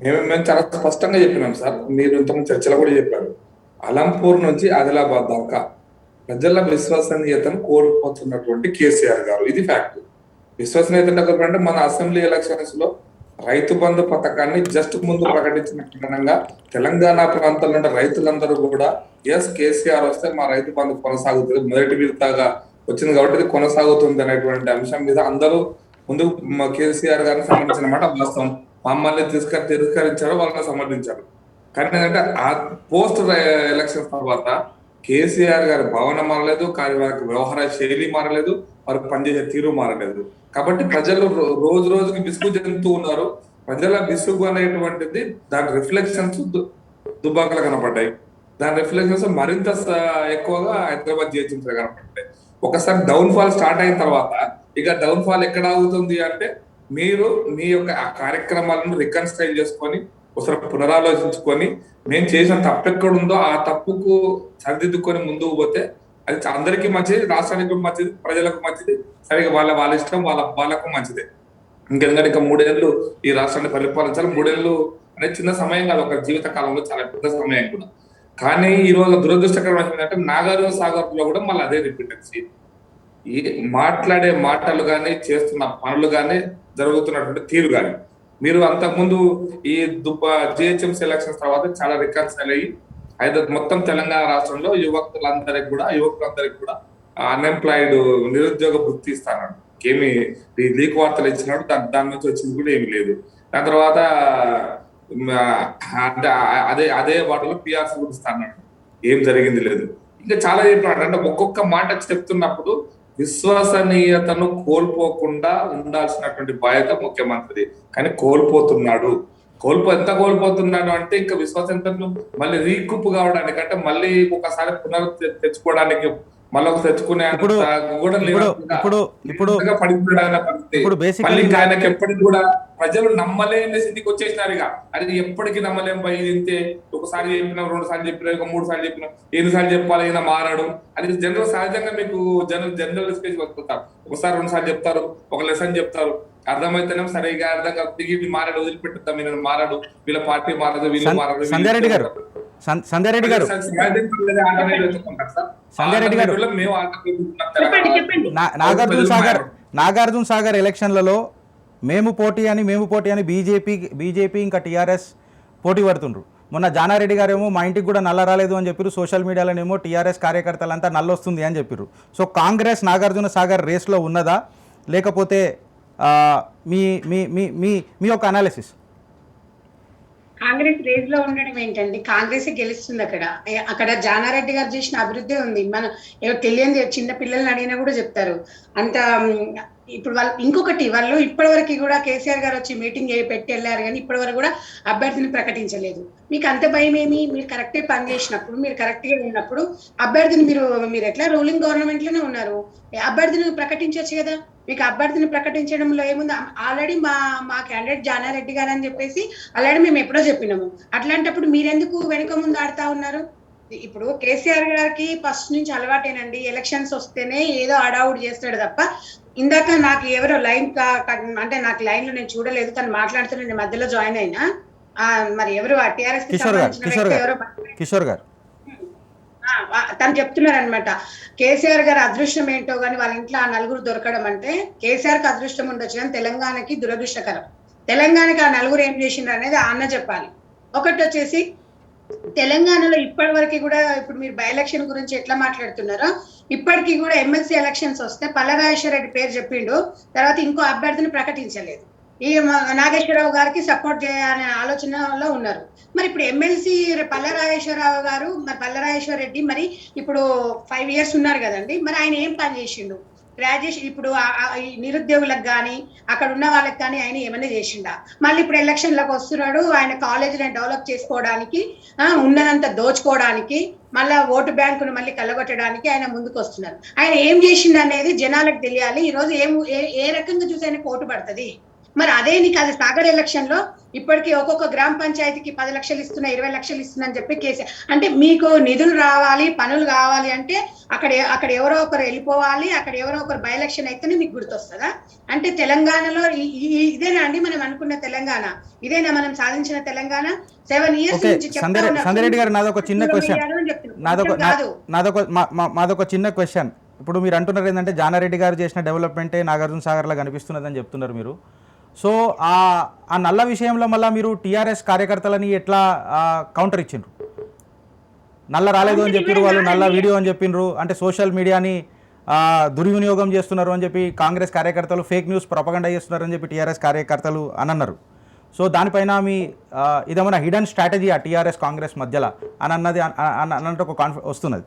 మేము చాలా స్పష్టంగా చెప్పినాం సార్. మీరు ఇంతకుముందు చర్చలో కూడా చెప్పారు, అలంపూర్ నుంచి ఆదిలాబాద్ దాకా ప్రజల విశ్వసనీయతను కోల్పోతున్నటువంటి కేసీఆర్ గారు, ఇది ఫ్యాక్ట్. విశ్వసనీయత అంటే మన అసెంబ్లీ ఎలక్షన్స్ లో రైతు బంధు పథకాన్ని జస్ట్ ముందు ప్రకటించిన కారణంగా తెలంగాణ ప్రాంతంలో ఉన్న రైతులందరూ కూడా ఎస్ కేసీఆర్ వస్తే మా రైతు బంధు కొనసాగుతుంది, మొదటి విడతగా వచ్చింది కాబట్టి ఇది కొనసాగుతుంది అనేటువంటి అంశం మీద అందరూ ముందు కేసీఆర్ గారిని సమర్థించిన మాట వాస్తవం. మమ్మల్ని తిరస్కరించారు, వాళ్ళని సమర్థించారు. కానీ ఏంటంటే ఆ పోస్ట్ ఎలక్షన్ తర్వాత కేసీఆర్ గారి భావన మారలేదు, కానీ వారికి వ్యవహార శైలి మారలేదు, వారికి పనిచేసే తీరు మారలేదు. కాబట్టి ప్రజలు రోజు రోజుకి విసుగు చెందుతూ ఉన్నారు. ప్రజల విసుగు అనేటువంటిది దాని రిఫ్లెక్షన్స్ దుబ్బాకలు కనపడ్డాయి, దాని రిఫ్లెక్షన్స్ మరింత ఎక్కువగా హైదరాబాద్ జిహెచ్ఎంసీ కనపడ్డాయి. ఒకసారి డౌన్ ఫాల్ స్టార్ట్ అయిన తర్వాత ఇక డౌన్ ఫాల్ ఎక్కడ ఆగుతుంది అంటే మీరు మీ యొక్క ఆ కార్యక్రమాలను రికన్స్ట్రైల్ చేసుకొని ఒకసారి పునరాలోచించుకొని మేము చేసిన తప్పు ఎక్కడుందో ఆ తప్పుకు సరిదిద్దుకొని ముందుకు పోతే అది అందరికీ మంచిది, రాష్ట్రానికి మంచిది, ప్రజలకు మంచిది. సరిగ్గా వాళ్ళ ఇష్టం, వాళ్ళకు మంచిదే. ఇంకెందుకంటే ఇంకా 3 ఏళ్ళు ఈ రాష్ట్రాన్ని పరిపాలించాలి. 3 ఏళ్ళు అనేది చిన్న సమయం కాదు, ఒక జీవిత కాలంలో చాలా పెద్ద సమయం కూడా. కానీ ఈ రోజు దురదృష్టకరం ఏంటంటే నాగార్జున సాగర్ లో కూడా మళ్ళీ అదే రిపీటెన్సీ. ఈ మాట్లాడే మాటలు కానీ, చేస్తున్న పనులు కానీ, జరుగుతున్నటువంటి తీరు కానీ, మీరు అంతకుముందు ఈ జిహెచ్ఎంసీ ఎలక్షన్స్ తర్వాత చాలా రికన్సైల్ అయ్యి మొత్తం తెలంగాణ రాష్ట్రంలో యువకులందరికి కూడా అన్ఎంప్లాయిడ్, నిరుద్యోగ వృత్తి ఇస్తాడు. ఏమి లీక్ వార్తలు ఇచ్చినాడు, దాని నుంచి వచ్చింది కూడా ఏమి లేదు. దాని తర్వాత అదే వాటిలో పిఆర్సీ కూడా ఇస్తాడు, ఏం జరిగింది లేదు. ఇంకా చాలా చెప్పినాడు. అంటే ఒక్కొక్క మాట చెప్తున్నప్పుడు విశ్వసనీయతను కోల్పోకుండా ఉండాల్సినటువంటి బాధ్యత ముఖ్యమంత్రి, కానీ కోల్పోతున్నాడు. ఎంత కోల్పోతున్నాడు అంటే ఇంకా విశ్వసనీయతను మళ్ళీ రీకూప్ కావడానికి, అంటే మళ్ళీ ఒకసారి తెచ్చుకోవడానికి, మళ్ళీ తెచ్చుకునే ఆయనకి ఎప్పటికి కూడా ప్రజలు నమ్మలేని స్థితికి వచ్చేసినారు. ఇక అది ఎప్పటికీ నమ్మలేం. ఇంతే ఒకసారి చెప్పినాం, 2 సార్లు చెప్పినా, 3 సార్లు చెప్పినాం, 8 సార్లు చెప్పాలి, ఈయన మారాడు. అది జనరల్ సహజంగా మీకు జనరల్ స్పీచ్ వస్తుంటారు. ఒకసారి 2 సార్లు చెప్తారు, ఒక లెసన్ చెప్తారు, అర్థమైతేనే సరిగా అర్థం కాకపోతే వీళ్ళు మారాడు, వదిలిపెట్టుతాం, ఈయన మారాడు, వీళ్ళ పార్టీ మారదు, వీళ్ళు మారదు. సంధ్యారెడ్డి గారు నాగార్జున సాగర్ ఎలక్షన్లలో మేము పోటీ అని బీజేపీ ఇంకా టీఆర్ఎస్ పోటీ పడుతుండ్రు. మొన్న జానారెడ్డి గారేమో మా ఇంటికి కూడా నల్ల రాలేదు అని చెప్పారు. సోషల్ మీడియాలోనేమో టీఆర్ఎస్ కార్యకర్తలంతా నల్లొస్తుంది అని చెప్పారు. సో కాంగ్రెస్ నాగార్జున సాగర్ రేస్లో ఉన్నదా, లేకపోతే మీ మీ మీ మీ మీ యొక్క అనాలిసిస్? కాంగ్రెస్ రేజ్ లో ఉండడం ఏంటండి, కాంగ్రెస్ గెలుస్తుంది. అక్కడ జానారెడ్డి గారు చేసిన అభివృద్ధి ఉంది. మనం తెలియని చిన్న పిల్లల్ని అడిగినా కూడా చెప్తారు అంత. ఇప్పుడు వాళ్ళు ఇప్పటి వరకు కూడా కేసీఆర్ గారు వచ్చి మీటింగ్ పెట్టి వెళ్ళారు, కానీ ఇప్పటి వరకు కూడా అభ్యర్థిని ప్రకటించలేదు. మీకు అంత భయం ఏమి? మీరు కరెక్ట్ పని చేసినప్పుడు, మీరు కరెక్ట్ గా ఉన్నప్పుడు అభ్యర్థిని మీరు ఎట్లా రూలింగ్ గవర్నమెంట్ లోనే ఉన్నారు, అభ్యర్థిని ప్రకటించవచ్చు కదా. మీకు అభ్యర్థిని ప్రకటించడంలో ఏముంది? ఆల్రెడీ మా క్యాండిడేట్ జానారెడ్డి గారు అని చెప్పేసి ఆల్రెడీ మేము ఎప్పుడో చెప్పినాము. అట్లాంటప్పుడు మీరెందుకు వెనుక ముందు ఆడుతా ఉన్నారు? ఇప్పుడు కేసీఆర్ గారికి ఫస్ట్ నుంచి అలవాటేనండి, ఎలక్షన్స్ వస్తేనే ఏదో అడావుడు చేస్తాడు తప్ప. ఇందాక నాకు ఎవరో అంటే నాకు లైన్ లో నేను చూడలేదు, తను మాట్లాడుతూ నేను మధ్యలో జాయిన్ అయినా. మరి ఎవరు టిఆర్ఎస్ కిషోర్ గారు తను చెప్తున్నారు అనమాట, కేసీఆర్ గారి అదృష్టం ఏంటో గానీ వాళ్ళ ఇంట్లో ఆ 4 దొరకడం అంటే కేసీఆర్ కి అదృష్టం ఉండొచ్చు, కానీ తెలంగాణకి దురదృష్టకరం. తెలంగాణకి ఆ 4 ఏం చేసిండ్రు అనేది ఆ అన్న చెప్పాలి. ఒకటి వచ్చేసి తెలంగాణలో ఇప్పటి వరకు కూడా, ఇప్పుడు మీరు బై ఎలక్షన్ గురించి ఎట్లా మాట్లాడుతున్నారో, ఇప్పటికీ కూడా ఎమ్మెల్సీ ఎలక్షన్స్ వస్తే పల్లరాజేశ్వర రెడ్డి పేరు చెప్పిండు, తర్వాత ఇంకో అభ్యర్థిని ప్రకటించలేదు. ఈ నాగేశ్వరరావు గారికి సపోర్ట్ చేయాలనే ఆలోచనలో ఉన్నారు. మరి ఇప్పుడు ఎమ్మెల్సీ పల్లరాజేశ్వరరావు గారు, మరి పల్లరాజేశ్వర రెడ్డి మరి ఇప్పుడు 5 years ఉన్నారు కదండి, మరి ఆయన ఏం పని చేసిండు? గ్రాడ్యుయేషన్ ఇప్పుడు నిరుద్యోగులకు కానీ అక్కడ ఉన్న వాళ్ళకి కానీ ఆయన ఏమైనా చేసిండా? మళ్ళీ ఇప్పుడు ఎలక్షన్లకు వస్తున్నాడు, ఆయన కాలేజీలను డెవలప్ చేసుకోవడానికి, ఉన్నదంతా దోచుకోవడానికి, మళ్ళా ఓటు బ్యాంకును మళ్ళీ కలగొట్టడానికి ఆయన ముందుకు వస్తున్నారు. ఆయన ఏం చేసిండు అనేది జనాలకు తెలియాలి. ఈ రోజు ఏ రకంగా చూసి ఆయనకు ఓటు పడుతుంది? మరి అదే నీకు అది సాగర్ ఎలక్షన్ లో ఇప్పటికీ ఒక్కొక్క గ్రామ పంచాయతీకి 10 లక్షలు ఇస్తున్నా, 20 లక్షలు ఇస్తున్నా అని చెప్పి కేసీఆర్ అంటే మీకు నిధులు రావాలి, పనులు కావాలి అంటే అక్కడ ఎవరో ఒకరు వెళ్ళిపోవాలి, అక్కడ ఎవరో ఒకరు బై ఎలక్షన్ అయితేనే మీకు గుర్తొస్తుందా? అంటే తెలంగాణలో ఇదేనా అండి మనం అనుకున్న తెలంగాణ? ఇదేనా మనం సాధించిన తెలంగాణ? 7 years నుంచి సంధ్యారెడ్డి గారు, నాదొక చిన్న క్వశ్చన్. ఇప్పుడు మీరు అంటున్నారు ఏంటంటే జానారెడ్డి గారు చేసిన డెవలప్మెంటే నాగార్జున సాగర్లో కనిపిస్తున్నదని చెప్తున్నారు మీరు. సో ఆ నల్ల విషయంలో మళ్ళీ మీరు టీఆర్ఎస్ కార్యకర్తలని ఎట్లా కౌంటర్ ఇచ్చిండ్రు? నల్ల రాలేదు అని చెప్పారు వాళ్ళు, నల్ల వీడియో అని చెప్పిండ్రు, అంటే సోషల్ మీడియాని దుర్వినియోగం చేస్తున్నారు అని చెప్పి కాంగ్రెస్ కార్యకర్తలు, ఫేక్ న్యూస్ ప్రొపగండా చేస్తున్నారు అని చెప్పి టీఆర్ఎస్ కార్యకర్తలు అని అన్నారు. సో దానిపైన మీ ఇదేమన్నా హిడెన్ స్ట్రాటజీ ఆ టీఆర్ఎస్ కాంగ్రెస్ మధ్యలో అన్నట్టు ఒక వస్తున్నది.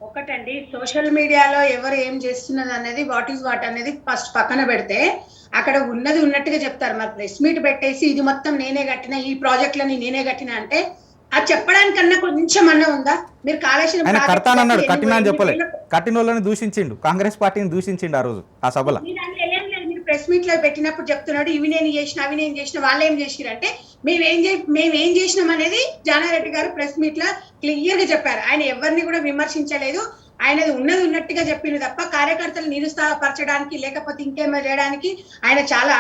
ఒకటండి, సోషల్ మీడియాలో ఎవరు ఏం చేస్తున్నది అనేది వాట్ అనేది ఫస్ట్ పక్కన పెడితే, అక్కడ ఉన్నది ఉన్నట్టుగా చెప్తారు. మరి ప్రెస్ మీట్ పెట్టేసి ఇది మొత్తం నేనే కట్టిన, ఈ ప్రాజెక్టులని నేనే కట్టిన అంటే అది చెప్పడానికన్నా కొంచెం అన్న ఉందా? మీరు కాళేశ్వరం కడతానన్నాడు, కట్టినా అని చెప్పలే, కట్టిన వాళ్ళని దూషించిండు, కాంగ్రెస్ పార్టీని దూషించిండు ఆ రోజు ఆ సభలో. ప్రెస్ మీట్ లో పెట్టినప్పుడు చెప్తున్నాడు ఇవి నేను చేసిన, అవి నేను చేసిన, వాళ్ళు ఏం చేసిరంటే మేమేం చేసినాం అనేది జానారెడ్డి గారు ప్రెస్ మీట్ లో క్లియర్ గా చెప్పారు. ఆయన ఎవరిని కూడా విమర్శించలేదు. ఆయనది ఉన్నది ఉన్నట్టుగా చెప్పింది తప్ప కార్యకర్తలు నిరుత్సాహపరచడానికి లేకపోతే ఇంకేమో చేయడానికి ఆయన చాలా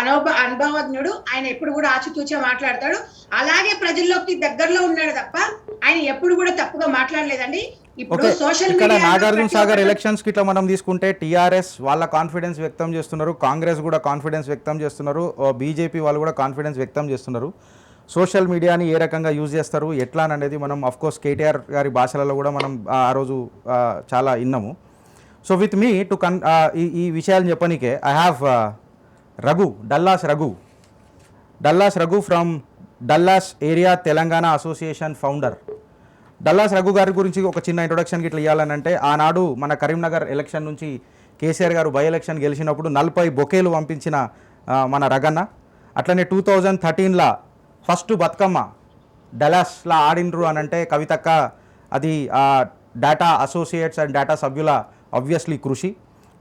అనుభవజ్ఞుడు. ఆయన ఎప్పుడు కూడా ఆచితూచే మాట్లాడతాడు. అలాగే ప్రజల్లోకి దగ్గరలో ఉన్నాడు తప్ప ఆయన ఎప్పుడు కూడా తప్పుగా మాట్లాడలేదండి. ఇప్పుడు ఓకే, సోషల్ ఇక్కడ మీడియా నాగార్జున సాగర్ ఎలక్షన్స్ కి ఇట్లా మనం తీసుకుంటే టీఆర్ఎస్ వాళ్ళ కాన్ఫిడెన్స్ వ్యక్తం చేస్తున్నారు, కాంగ్రెస్ కూడా కాన్ఫిడెన్స్ వ్యక్తం చేస్తున్నారు, బీజేపీ వాళ్ళు కూడా కాన్ఫిడెన్స్ వ్యక్తం చేస్తున్నారు. సోషల్ మీడియాని ఏ రకంగా యూజ్ చేస్తారు ఎట్లా అనేది మనం కోర్స్ కేటీఆర్ గారి భాషలలో కూడా మనం ఆ రోజు చాలా విన్నాము. సో విత్ మీ టు ఈ విషయాలను చెప్పనీకే I have Raghu, Dallas Raghu from Dallas area Telangana association founder. Dallas Raghu గారి గురించి ఒక చిన్న ఇంట్రొడక్షన్ ఇట్లా ఇవ్వాలనంటే, ఆనాడు మన కరీంనగర్ ఎలక్షన్ నుంచి కేసీఆర్ గారు బై ఎలక్షన్ గెలిచినప్పుడు 40 బొకేలు పంపించిన మన రగన్న. అట్లనే 2013లా ఫస్ట్ బతుకమ్మ డల్లాస్లా ఆడిండ్రు అని అంటే కవితక్క, అది డేటా అసోసియేట్స్ అండ్ డేటా సభ్యుల ఆబ్వియస్లీ కృషి.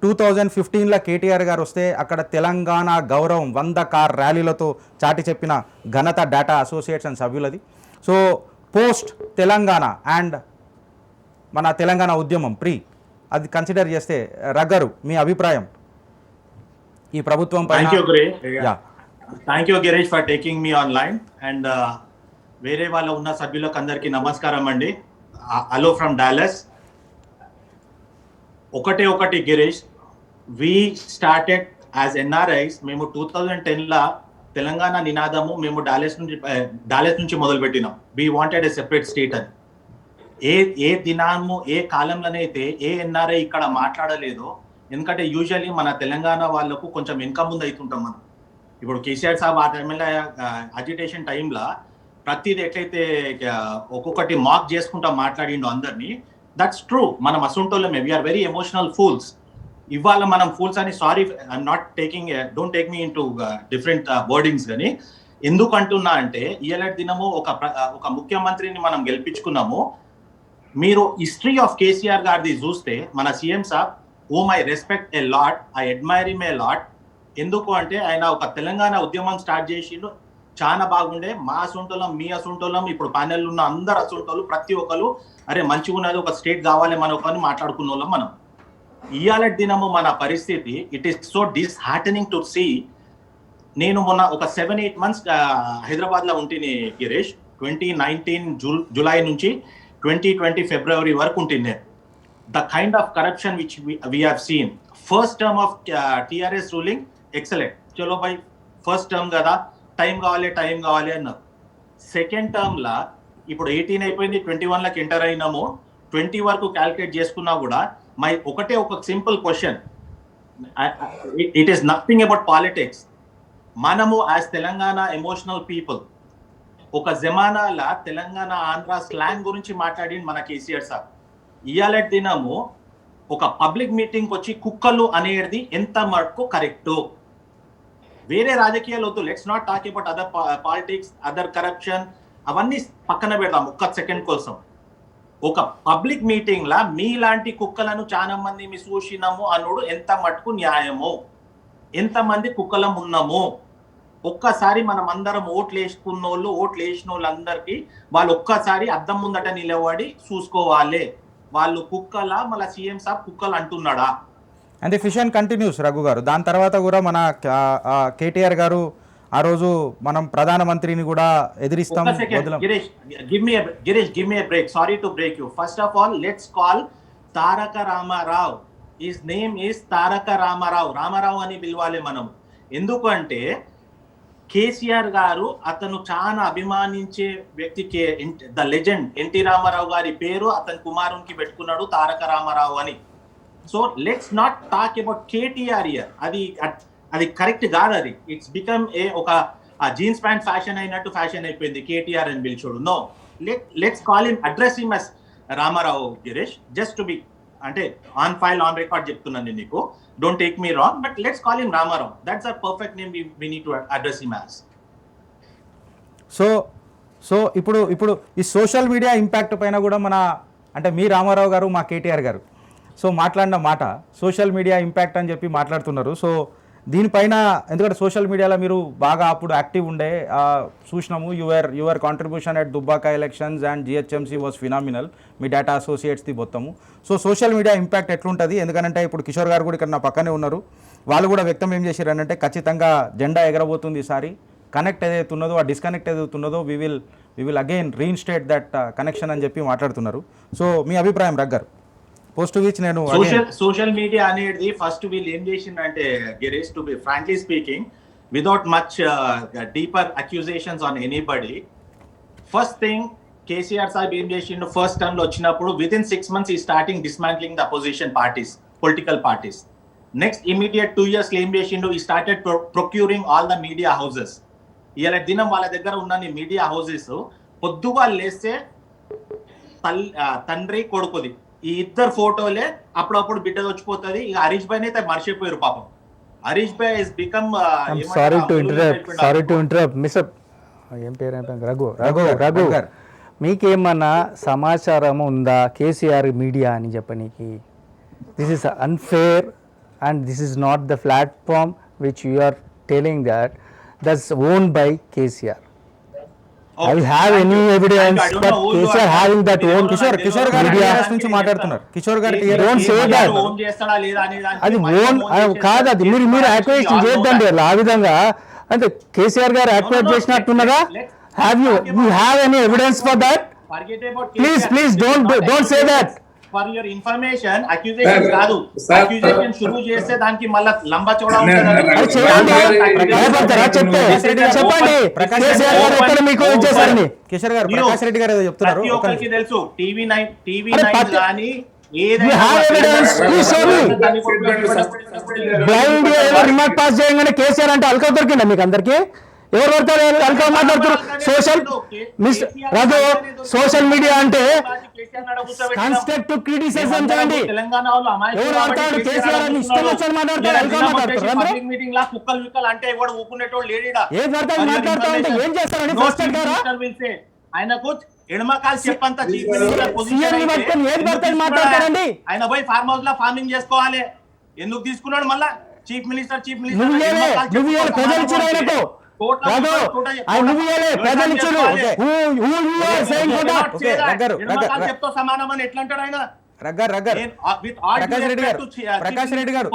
2015లో కేటీఆర్ గారు వస్తే అక్కడ తెలంగాణ గౌరవం 100 కార్ ర్యాలీలతో చాటి చెప్పిన ఘనత డేటా అసోసియేట్స్ అండ్ సభ్యులది. సో పోస్ట్ తెలంగాణ అండ్ మన తెలంగాణ ఉద్యమం అది కన్సిడర్ చేస్తే రగ్గరు మీ అభిప్రాయం ఈ ప్రభుత్వం పైన? Thank you Girish for taking me online. And వేరే వాళ్ళ ఉన్న సభ్యులకు అందరికీ నమస్కారం అండి. Hello from Dallas. ఒకటి Girish, we started as NRIs. మేము 2010లా తెలంగాణ నినాదము మేము డాలస్ నుంచి మొదలు పెట్టినాం. We wanted a separate state అని. ఏ దినాము ఏ కాలంలోనైతే ఏ ఎన్ఆర్ఐ ఇక్కడ మాట్లాడలేదో, ఎందుకంటే యూజువల్లీ మన తెలంగాణ వాళ్ళకు కొంచెం వెనక ముందు అవుతుంటాం మనం. ఇప్పుడు కేసీఆర్ సాబ్ ఆ టైంలో అజిటేషన్ టైంలో ప్రతిది ఎట్లయితే ఒక్కొక్కటి మాక్ చేసుకుంటా మాట్లాడిండు అందరినీ, దట్స్ ట్రూ. మనం అసుంటోళ్ళమే, వీఆర్ వెరీ ఎమోషనల్ ఫూల్స్. ఇవాళ మనం ఫూల్స్ అని, sorry I'm not taking, don't take me in to different wordings. కానీ ఎందుకు అంటున్నా అంటే, ఇయలటి దినము ఒక ముఖ్యమంత్రిని మనం గెలిపించుకున్నాము. మీరు హిస్టరీ ఆఫ్ కేసీఆర్ గారిది చూస్తే, మన CM Saab whom I respect a lot, I admire him a lot. ఎందుకు అంటే ఆయన ఒక తెలంగాణ ఉద్యమం స్టార్ట్ చేసిండు, చాలా బాగుండే. మా అసుంటోళ్ళం, మీ అసుంటోళ్ళం, ఇప్పుడు ప్యానెల్ ఉన్న అందరు అసుంటోళ్ళు ప్రతి ఒక్కరు అరే మంచిగా ఉన్నది ఒక స్టేట్ కావాలి మనం ఒకరిని మాట్లాడుకున్న వాళ్ళం మనం. ఇవాళ దినము మన పరిస్థితి, it is so disheartening to see. నేను మొన్న ఒక 7-8 months హైదరాబాద్లో ఉంటేనే గిరీష్. 2019 జూలై నుంచి 2020 ఫిబ్రవరి వరకు ఉంటుండే. The kind of corruption which we have seen. First term of TRS ruling excellent, చలో బై ఫస్ట్ టర్మ్ కదా, టైం కావాలి అన్నారు. సెకండ్ టర్మ్లా ఇప్పుడు 18 అయిపోయింది, 21లోకి ఎంటర్ అయినాము. 20 వరకు క్యాల్కులేట్ చేసుకున్నా కూడా ఒక simple question, it is nothing about politics. మనము యాజ్ తెలంగాణ ఎమోషనల్ పీపుల్ ఒక జమానాల తెలంగాణ ఆంధ్ర స్లాంగ్ గురించి మాట్లాడి మన కేసీఆర్ సార్ ఇవాళ దినము ఒక పబ్లిక్ మీటింగ్ వచ్చి కుక్కలు అనేది ఎంత మటుకు కరెక్టు. వేరే రాజకీయాలు వద్దు, let's not talk about other politics, other corruption, అవన్నీ పక్కన పెడదాం ఒక్క సెకండ్ కోసం. ఒక పబ్లిక్ మీటింగ్ లా మీలాంటి కుక్కలను చాలా మంది మీ చూసినాము అనుడు ఎంత మటుకు న్యాయము? ఎంతమంది కుక్కలం ఉన్నాము? ఒక్కసారి మనం అందరం ఓట్లు వేసిన వాళ్ళందరికీ వాళ్ళు ఒక్కసారి అద్దం ముందట నిలబడి చూసుకోవాలి, వాళ్ళు కుక్కలా మన సీఎం సాబ్ కుక్కలు అంటున్నాడా? And the fission continues Raghu garu. దాని తర్వాత కూడా మన కేటీఆర్ గారు ఆ రోజు మనం ప్రధానమంత్రిని కూడా ఎదిరిస్తాం. Girish, give me a break. Sorry to break you. First of all let's call Taraka Rama Rao. His name is Taraka Rama Rao అని పిలవాలి మనం. ఎందుకంటే కేసీఆర్ గారు అతను చాలా అభిమానించే వ్యక్తికి, ద లెజెండ్ ఎన్టీ రామారావు గారి పేరు అతని కుమారునికి పెట్టుకున్నాడు తారక రామారావు అని. So let's not talk about KTR year. అది కరెక్ట్ కాదు. అది ఇట్స్ బికమ్ ఒక జీన్స్ ప్యాంట్ ఫ్యాషన్ అయినట్టు ఫ్యాషన్ అయిపోయింది కేటీఆర్ అని పిలిచోడు. No, let's call him, address him as Rama Rao Girish. Just to be, అంటే ఆన్ ఫైల్ ఆన్ రికార్డ్ చెప్తున్నాను నేను నీకు, don't take me wrong, but let's call him Rama Rao. That's a perfect name we need to address him as. So ఇప్పుడు ఈ social media impact పైన కూడా మన, అంటే మీ రామారావు గారు మా కేటీఆర్ గారు సో మాట్లాడిన మాట సోషల్ మీడియా ఇంపాక్ట్ అని చెప్పి మాట్లాడుతున్నారు. సో దీనిపైన ఎందుకంటే సోషల్ మీడియాలో మీరు బాగా అప్పుడు యాక్టివ్ ఉండే చూసినాము your contribution at Dubbaka elections and GHMC was phenomenal మీ డేటా అసోసియేట్స్ది మొత్తము. సో సోషల్ మీడియా ఇంపాక్ట్ ఎట్లుంటుంది, ఎందుకంటే ఇప్పుడు కిషోర్ గారు కూడా ఇక్కడ నా పక్కనే ఉన్నారు, వాళ్ళు కూడా వ్యక్తం ఏం చేశారు అంటే ఖచ్చితంగా జెండా ఎగరబోతుంది ఈసారి, కనెక్ట్ ఏదైతే ఉన్నదో ఆ డిస్కనెక్ట్ ఏదైతే ఉన్నదో we will again reinstate that connection అని చెప్పి మాట్లాడుతున్నారు. సో మీ అభిప్రాయం రగ్గర్ పోస్ట్ విచ్ నేను సోషల్ మీడియా అనేది ఫస్ట్ వీళ్ళు ఏం చేసిందంటే Girish, to be frankly speaking without much deeper accusations on anybody, first thing KCR Saheb ఏం చేసిండు ఫస్ట్ టర్మ్ లో వచ్చినప్పుడు within 6 months he starting dismantling the opposition parties, political parties. Next immediate 2 years ఏం చేసిండు, he started procuring all the media houses. ఇవాళ దినం వాళ్ళ దగ్గర ఉన్న మీడియా హౌసెస్ పొద్దుగా లేస్తే తండ్రి కొడుకుది ఈ ఇద్దరు ఫోటోలే అప్పుడప్పుడు బిడ్డ వచ్చిపోతుంది. ఇక హరీష్ భాయ్ అయితే మర్చిపోయారు పాపం. హరీష్ భాయ్ is become sorry to interrupt mister ఏం పేరు రఘు మీకేమన్నా సమాచారం ఉందా కేసీఆర్ మీడియా అని చెప్పనీకి? This is unfair and this is not the platform which you are telling that that's owned by KCR. I will have any evidence that KCR having that own Kishore గారు TRS నుంచి మాట్లాడుతున్నారు. కిషోర్ గారు don't say that. అది own కాదు, అది మీరు activation చేయొద్దండి అలా ఆ విధంగా. అంటే కేసీఆర్ గారు యాక్టివేట్ చేసినట్టున్నదా? Have you have any evidence for that? Please don't say that. For your information accusation కాదు, అక్యూజేషన్ షురూ చేస్తే దానికి మళ్ళా లంబా చౌడా కిషోర్ గారు ప్రకాష్ రెడ్డి గారు చెప్తున్నారు తెలుసు. టీవీ 9 కానీ రిమార్క్ పాస్ చేయగానే కేసీఆర్ అంటే అల్కా దొరికిందా మీకు అందరికి? ఎవరు పడతారు అల్కా మాట్లాడుతారు? సోషల్ మీడియా అంటే కన్స్ట్రక్టివ్ క్రిటిసిజం చేయండి. ఎవరు పడతాడు కేసీఆర్ అని ఇష్టం వచ్చి మాట్లాడతారు, అల్కా మాట్లాడతారు. ఏం పడతాడు మాట్లాడుతూ ఉంటే ఏం చేస్తారండి? ఫస్ట్ ఆయనకు ఎడమకాలు చెప్పంత ఏం పడతాడు మాట్లాడతారండి? ఆయన పోయి ఫార్మ్ హౌస్ లో ఫార్మింగ్ చేసుకోవాలి. ఎందుకు తీసుకున్నాడు మళ్ళా చీఫ్ మినిస్టర్? చెప్తో సమానమని ఎట్లా అంటాడు ఆయన? ప్రకాష్ రెడ్డి గారు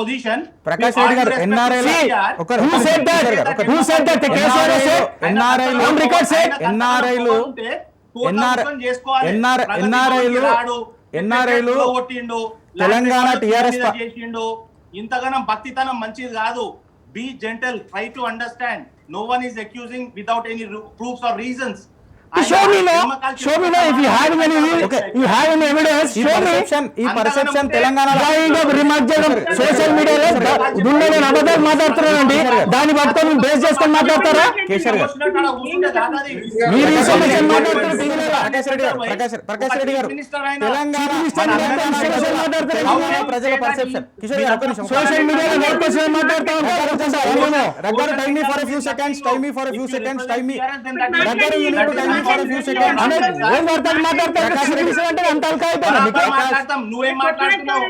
ఎన్ఆర్ఐలు తెలంగాణ టిఆర్ఎస్ చేసిండు. ఇంతగానం భక్తితనం మంచిది కాదు. Be gentle, try to understand. No one is accusing without any proofs or reasons. Show me no. If you have any, you have any evidence. ఈ పర్సెప్షన్ తెలంగాణ సోషల్ మీడియాలో దున్నని అబద్ధాలు మాట్లాడుతున్నారండి. దాన్ని పట్టుకొని బేస్ చేసుకొని మాట్లాడతారా? కేసీఆర్ గారు ప్రకాష్ రెడ్డి గారు తెలంగాణ ప్రజల పర్సెప్షన్. కిషోర్ గారు సోషల్ మీడియాలో మాట్లాడుతూ time me for few seconds time me for a few seconds. ఏం మాట్లాడతారు? నువ్వేం మాట్లాడుతున్నావు?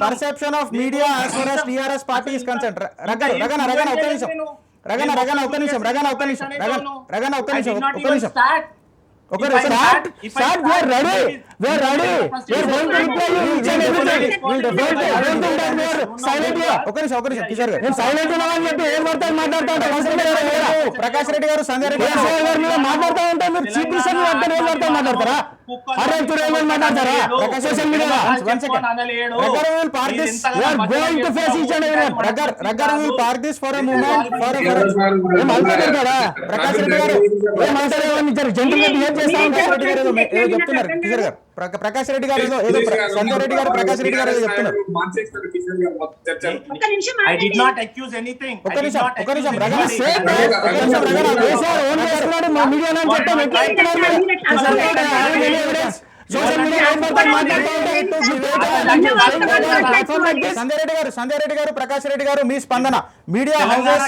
perception of media as far as TRS party is concerned. Ragana ఒక్క నిమిషం. Okay, start. We are ready. We are going to reply you each and everything. I don't think that we are silent here. Okay, Kishore గారు నేను silent ఉన్నానని చెప్పి ఏం మాట్లాడుతా ప్రకాష్ రెడ్డి గారు సంగారెడ్డి మాట్లాడుతూ ఉంటే మీరు చీఫ్ మినిస్టర్ మాట్లాడతారా? ఏమని మాట్లాడతారా? Social media park this for a moment. Prakash Reddy గారు చెప్తున్నారు కిషోర్ గారు. ప్రకాష్ రెడ్డి గారు సంజయ్ రెడ్డి గారు ప్రకాష్ రెడ్డి గారు చెప్తున్నారు. I did not accuse anything. ఒక్క నిమిషం సోషల్ మీడియా సంజయ్ రెడ్డి గారు ప్రకాష్ రెడ్డి గారు మీ స్పందన మీడియా హౌసెస్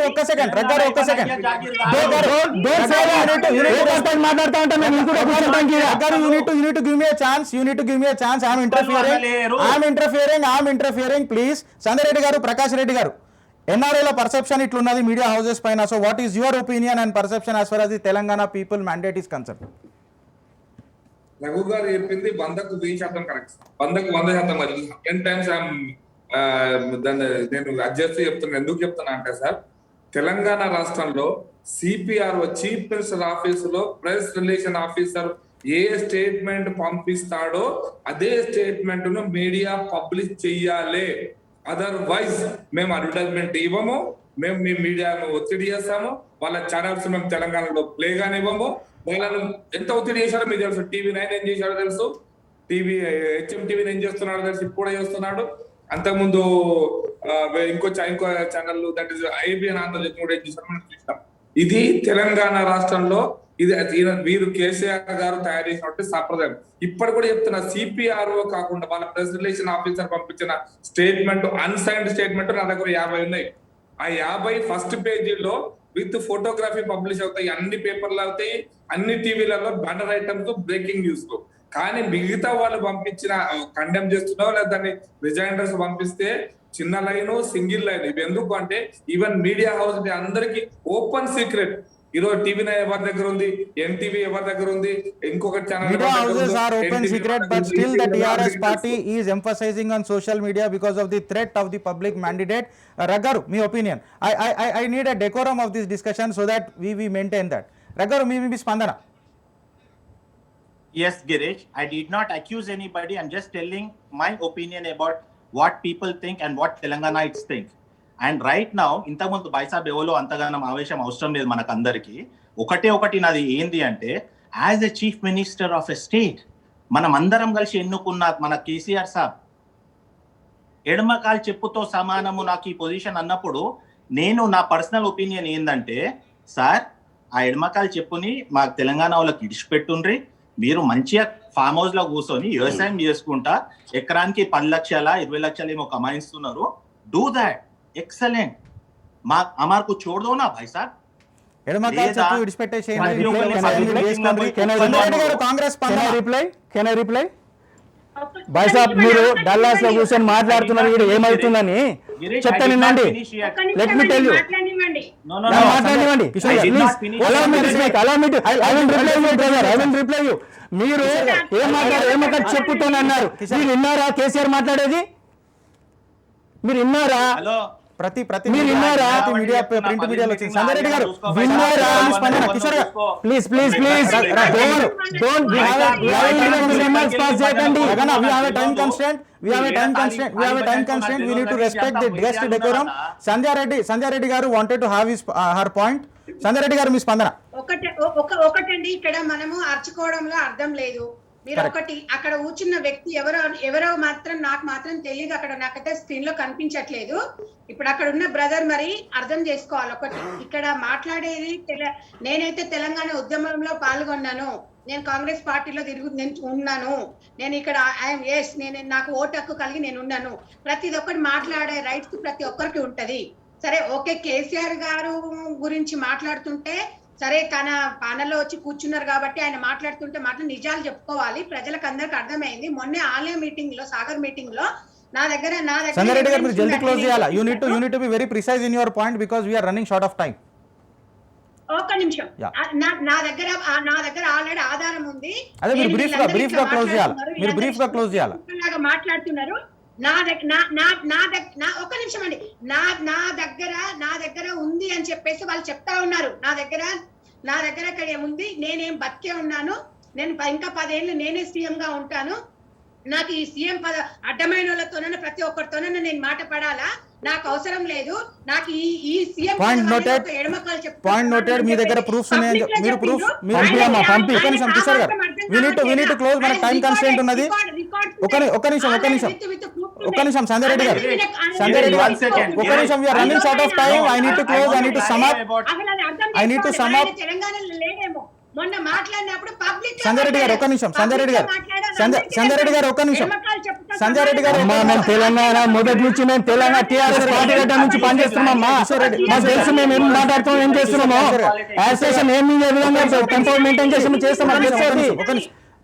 ఒక్క సెకండ్ మాట్లాడుతా ఉంటాను ప్లీజ్. సంజయ్ రెడ్డి గారు ప్రకాష్ రెడ్డి గారు ఎన్ఆర్ఐల పర్సెప్షన్ ఇట్లున్నది మీడియా హౌసెస్ పైన. So what is your opinion and perception as for as the Telangana people mandate is concern? Raghu గారు చెప్పింది 100% కరెక్ట్. 100% అది 10 టైమ్స్ దాన్ని నేను అడ్జస్ట్ చెప్తున్నా. ఎందుకు చెప్తున్నా అంటే సార్, తెలంగాణ రాష్ట్రంలో సిపిఆర్ చీఫ్ మినిస్టర్ ఆఫీసులో ప్రెస్ రిలేషన్ ఆఫీసర్ ఏ స్టేట్మెంట్ పంపిస్తాడో అదే స్టేట్మెంట్ ను మీడియా పబ్లిష్ చెయ్యాలి. అదర్వైజ్ మేము అడ్వర్టైజ్మెంట్ ఇవ్వము, మేము మీ మీడియాను ఒత్తిడి చేస్తాము, వాళ్ళ ఛానల్స్ మేము తెలంగాణలో ప్లే కానివ్వము. వాళ్ళను ఎంత ఒత్తిడి చేశారో మీకు తెలుసు. TV9 ఏం చేశాడో తెలుసు, HMTV ఏం చేస్తున్నాడో తెలుసు, ఇప్పుడు చేస్తున్నాడు. అంతకుముందు ఇంకో channel that is IBN Andhrajyothy కూడా ఏం చేశారో మనం చూసాం. ఇది తెలంగాణ రాష్ట్రంలో ఇది వీరు కేసీఆర్ గారు తయారు చేసినట్టు సంప్రదాయం. ఇప్పటి కూడా చెప్తున్నా, సిపిఆర్ఓ కాకుండా వాళ్ళ ప్రెస్ రిలేషన్ ఆఫీసర్ పంపించిన స్టేట్మెంట్, అన్సైన్డ్ స్టేట్మెంట్ నా దగ్గర 50 ఉన్నాయి. ఆ 50 ఫస్ట్ పేజీలో విత్ ఫోటోగ్రఫీ పబ్లిష్ అవుతాయి, అన్ని పేపర్లు అవుతాయి, అన్ని టీవీలలో బ్యానర్ ఐటమ్స్, బ్రేకింగ్ న్యూస్. కానీ మిగతా వాళ్ళు పంపించిన కండెమ్ చేస్తున్నావు లేదా దాన్ని రిజైండర్స్ పంపిస్తే చిన్న లైన్, సింగిల్ లైన్. ఇవి ఎందుకు అంటే ఈవెన్ మీడియా హౌస్ అందరికి ఓపెన్ సీక్రెట్. ఈరోజు TV9 ఎవరి దగ్గర ఉంది, NTV ఎవరి దగ్గర ఉంది, ఇంకొక channel. Media houses are open secret, but still the TRS party is emphasizing on social media because of the threat of the public mandate. Raggaru, my opinion. I need a decorum of this discussion so that we maintain that. Raggaru, మీ స్పందన. Yes, Girish, I did not accuse anybody. I'm just telling my opinion about what people think and what Telanganaits think. And right now ఇంతకుముందు బైసాబ్ ఎవరో అంతగానం ఆవేశం అవసరం లేదు మనకు అందరికి. ఒకటి నాది ఏంది అంటే, as a chief minister of a state మనం అందరం కలిసి ఎన్నుకున్న మన కేసీఆర్ సాబ్ ఎడమకాలు చెప్పుతో సమానము నాకు ఈ పొజిషన్ అన్నప్పుడు, నేను నా పర్సనల్ ఒపీనియన్ ఏంటంటే, సార్ ఆ ఎడమకాలు చెప్పుని మా తెలంగాణ వాళ్ళకి ఇడిచిపెట్టుండ్రి, మీరు మంచిగా ఫామ్ హౌస్ లో కూర్చొని వ్యవసాయం చేసుకుంటా ఎకరానికి 10 లక్షల 20 లక్షలు ఏమో కమాయిస్తున్నారు. Do that, excellent. हमारे को छोड़ दो ना भाई साहब. ఎడమకాలు చెప్పు విడిచిపెట్టేసి కాంగ్రెస్ కెన్ ఐ రిప్లై? భాయ్ సాబ్, మీరు డల్లాస్ లో కూర్చొని మాట్లాడుతున్నారు, వీడు ఏమవుతుందని చెప్తానండి. Let me tell you. మాట్లాడివ్వండి. మీరు ఏమాట్లాడు చెప్పుతానన్నారు. మీరు విన్నారా కేసీఆర్ మాట్లాడేది? మీరు విన్నారా? ప్రతి మీడియా ప్రింట్ మీడియాలో వచ్చింది. సంజయ్ రెడ్డి గారు విన్నారా? స్పందన కిషోర్ గారు please don't we have a time constraint. We have a time constraint. We need to respect the guest decorum. Sanjay Reddy garu wanted to have his her point. Sanjay Reddy garu మీ స్పందన. ఒకటండి, ఇక్కడ మనము అర్చుకోవడంలో అర్థం లేదు. మీరు ఒకటి, అక్కడ కూర్చున్న వ్యక్తి ఎవరో మాత్రం నాకు మాత్రం తెలియదు, అక్కడ నాకైతే స్క్రీన్ లో కనిపించట్లేదు. ఇప్పుడు అక్కడ ఉన్న బ్రదర్ మరి అర్థం చేసుకోవాలి. ఒకటి, ఇక్కడ మాట్లాడేది నేనైతే తెలంగాణ ఉద్యమంలో పాల్గొన్నాను, నేను కాంగ్రెస్ పార్టీలో ఉన్నాను, నేను ఇక్కడ నేను నాకు ఓటు హక్కు కలిగి నేను ఉన్నాను. ప్రతి ఒక్కటి మాట్లాడే రైట్స్ ప్రతి ఒక్కరికి ఉంటది. సరే, ఓకే, కేసీఆర్ గారు గురించి మాట్లాడుతుంటే సరే, తన పానల్లో వచ్చి కూర్చున్నారు కాబట్టి ఆయన మాట్లాడుతుంటే నిజాలు చెప్పుకోవాలి. ప్రజలకు అందరికి అర్థమైంది. మొన్న ఆలయ మీటింగ్ లో, సాగర్ మీటింగ్ లో నా దగ్గర సంజయ్ రెడ్డి గారు మీరు జల్దీ క్లోజ్ చేయాలి. You need to be very precise in your point because we are running short of time. ఒక్క నిమిషం, నా దగ్గర ఆల్రెడీ ఆధారం ఉంది. అదే మీరు బ్రీఫ్ గా క్లోజ్ చేయాలి. మాట్లాడుతున్నారు. ఒక్క నిమిషం అండి, నా దగ్గర ఉంది అని చెప్పేసి వాళ్ళు చెప్తా ఉన్నారు. నా దగ్గర ఇక్కడ ఏముంది, నేనేం బతికే ఉన్నాను, నేను ఇంకా 10 ఏళ్ళు నేనే సీఎం గా ఉంటాను, నాకు ఈ సీఎం అడ్డమైన వాళ్ళతోనైనా ప్రతి ఒక్కరితోనైనా నేను మాట పడాలా, నాకు అవసరం లేదు, నాకు ఈ సీఎం పాయింట్ నోటెడ్. మీ దగ్గర ప్రూఫ్స్ ఉన్నాయని మీరు ప్రూఫ్ పంపి. ఒక నిమిషం కిషోర్ గారు, వి నీడ్ టు క్లోజ్. మనకి టైం కన్స్ట్రెయింట్ ఉన్నది. ఒక నిమిషం ఒక్క నిమిషం సంజయ్ రెడ్డి గారు, సంజయ్ రెడ్డి గారు, ఒక్క నిమిషం, we are running short of time. I need to close, I need to sum up. I need to sum up. తెలంగాణలో లేదేమో మొన్న మాట్లాడినప్పుడు పబ్లిక్ సంజయ్ రెడ్డి గారు, ఒక్క నిమిషం, సంజయ్ రెడ్డి గారు, సంజయ్ రెడ్డి గారు, ఒక్క నిమిషం, సంజయ్ రెడ్డి గారు. అమ్మా మేము తెలంగాణ మొదటి నుంచి మేము తెలంగాణ టీఆర్ఎస్ పార్టీ గడ్డ నుంచి పనిచేస్తున్నామా, మాకు తెలుసు మేము ఏం మాట్లాడుతున్నాం, ఏం చేస్తున్నామో, అసోసియేషన్ ఏమి ఏ విధంగా కంట్రోల్ మెయింటైన్ చేసి మేము చేస్తాం.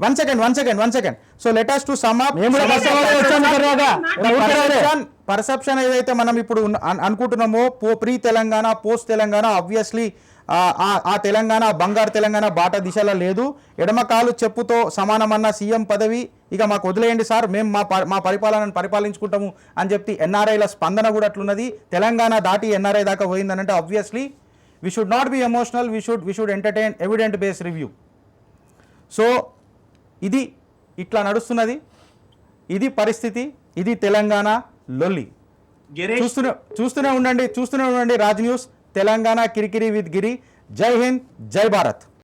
One second. So let us to sum up. Perception ఏదైతే మనం ఇప్పుడు అనుకుంటున్నామో pre Telangana post Telangana obviously ఆ తెలంగాణ బంగారు తెలంగాణ బాట దిశలో లేదు. ఎడమకాలు చెప్పుతో సమానమన్న సీఎం పదవి ఇక మాకు వదిలేయండి సార్, మేము మా పరిపాలనను పరిపాలించుకుంటాము అని చెప్పి ఎన్ఆర్ఐల స్పందన కూడా అట్లున్నది. తెలంగాణ దాటి ఎన్ఆర్ఐ దాకా పోయిందనంటే obviously we should not be emotional, we should entertain evident base review. So ఇది ఇట్లా నడుస్తున్నది, ఇది పరిస్థితి, ఇది తెలంగాణ లొల్లి. చూస్తూనే ఉండండి రాజ్ న్యూస్, తెలంగాణ కిరికిరి విత్ గిరి. జై హింద్, జై భారత్.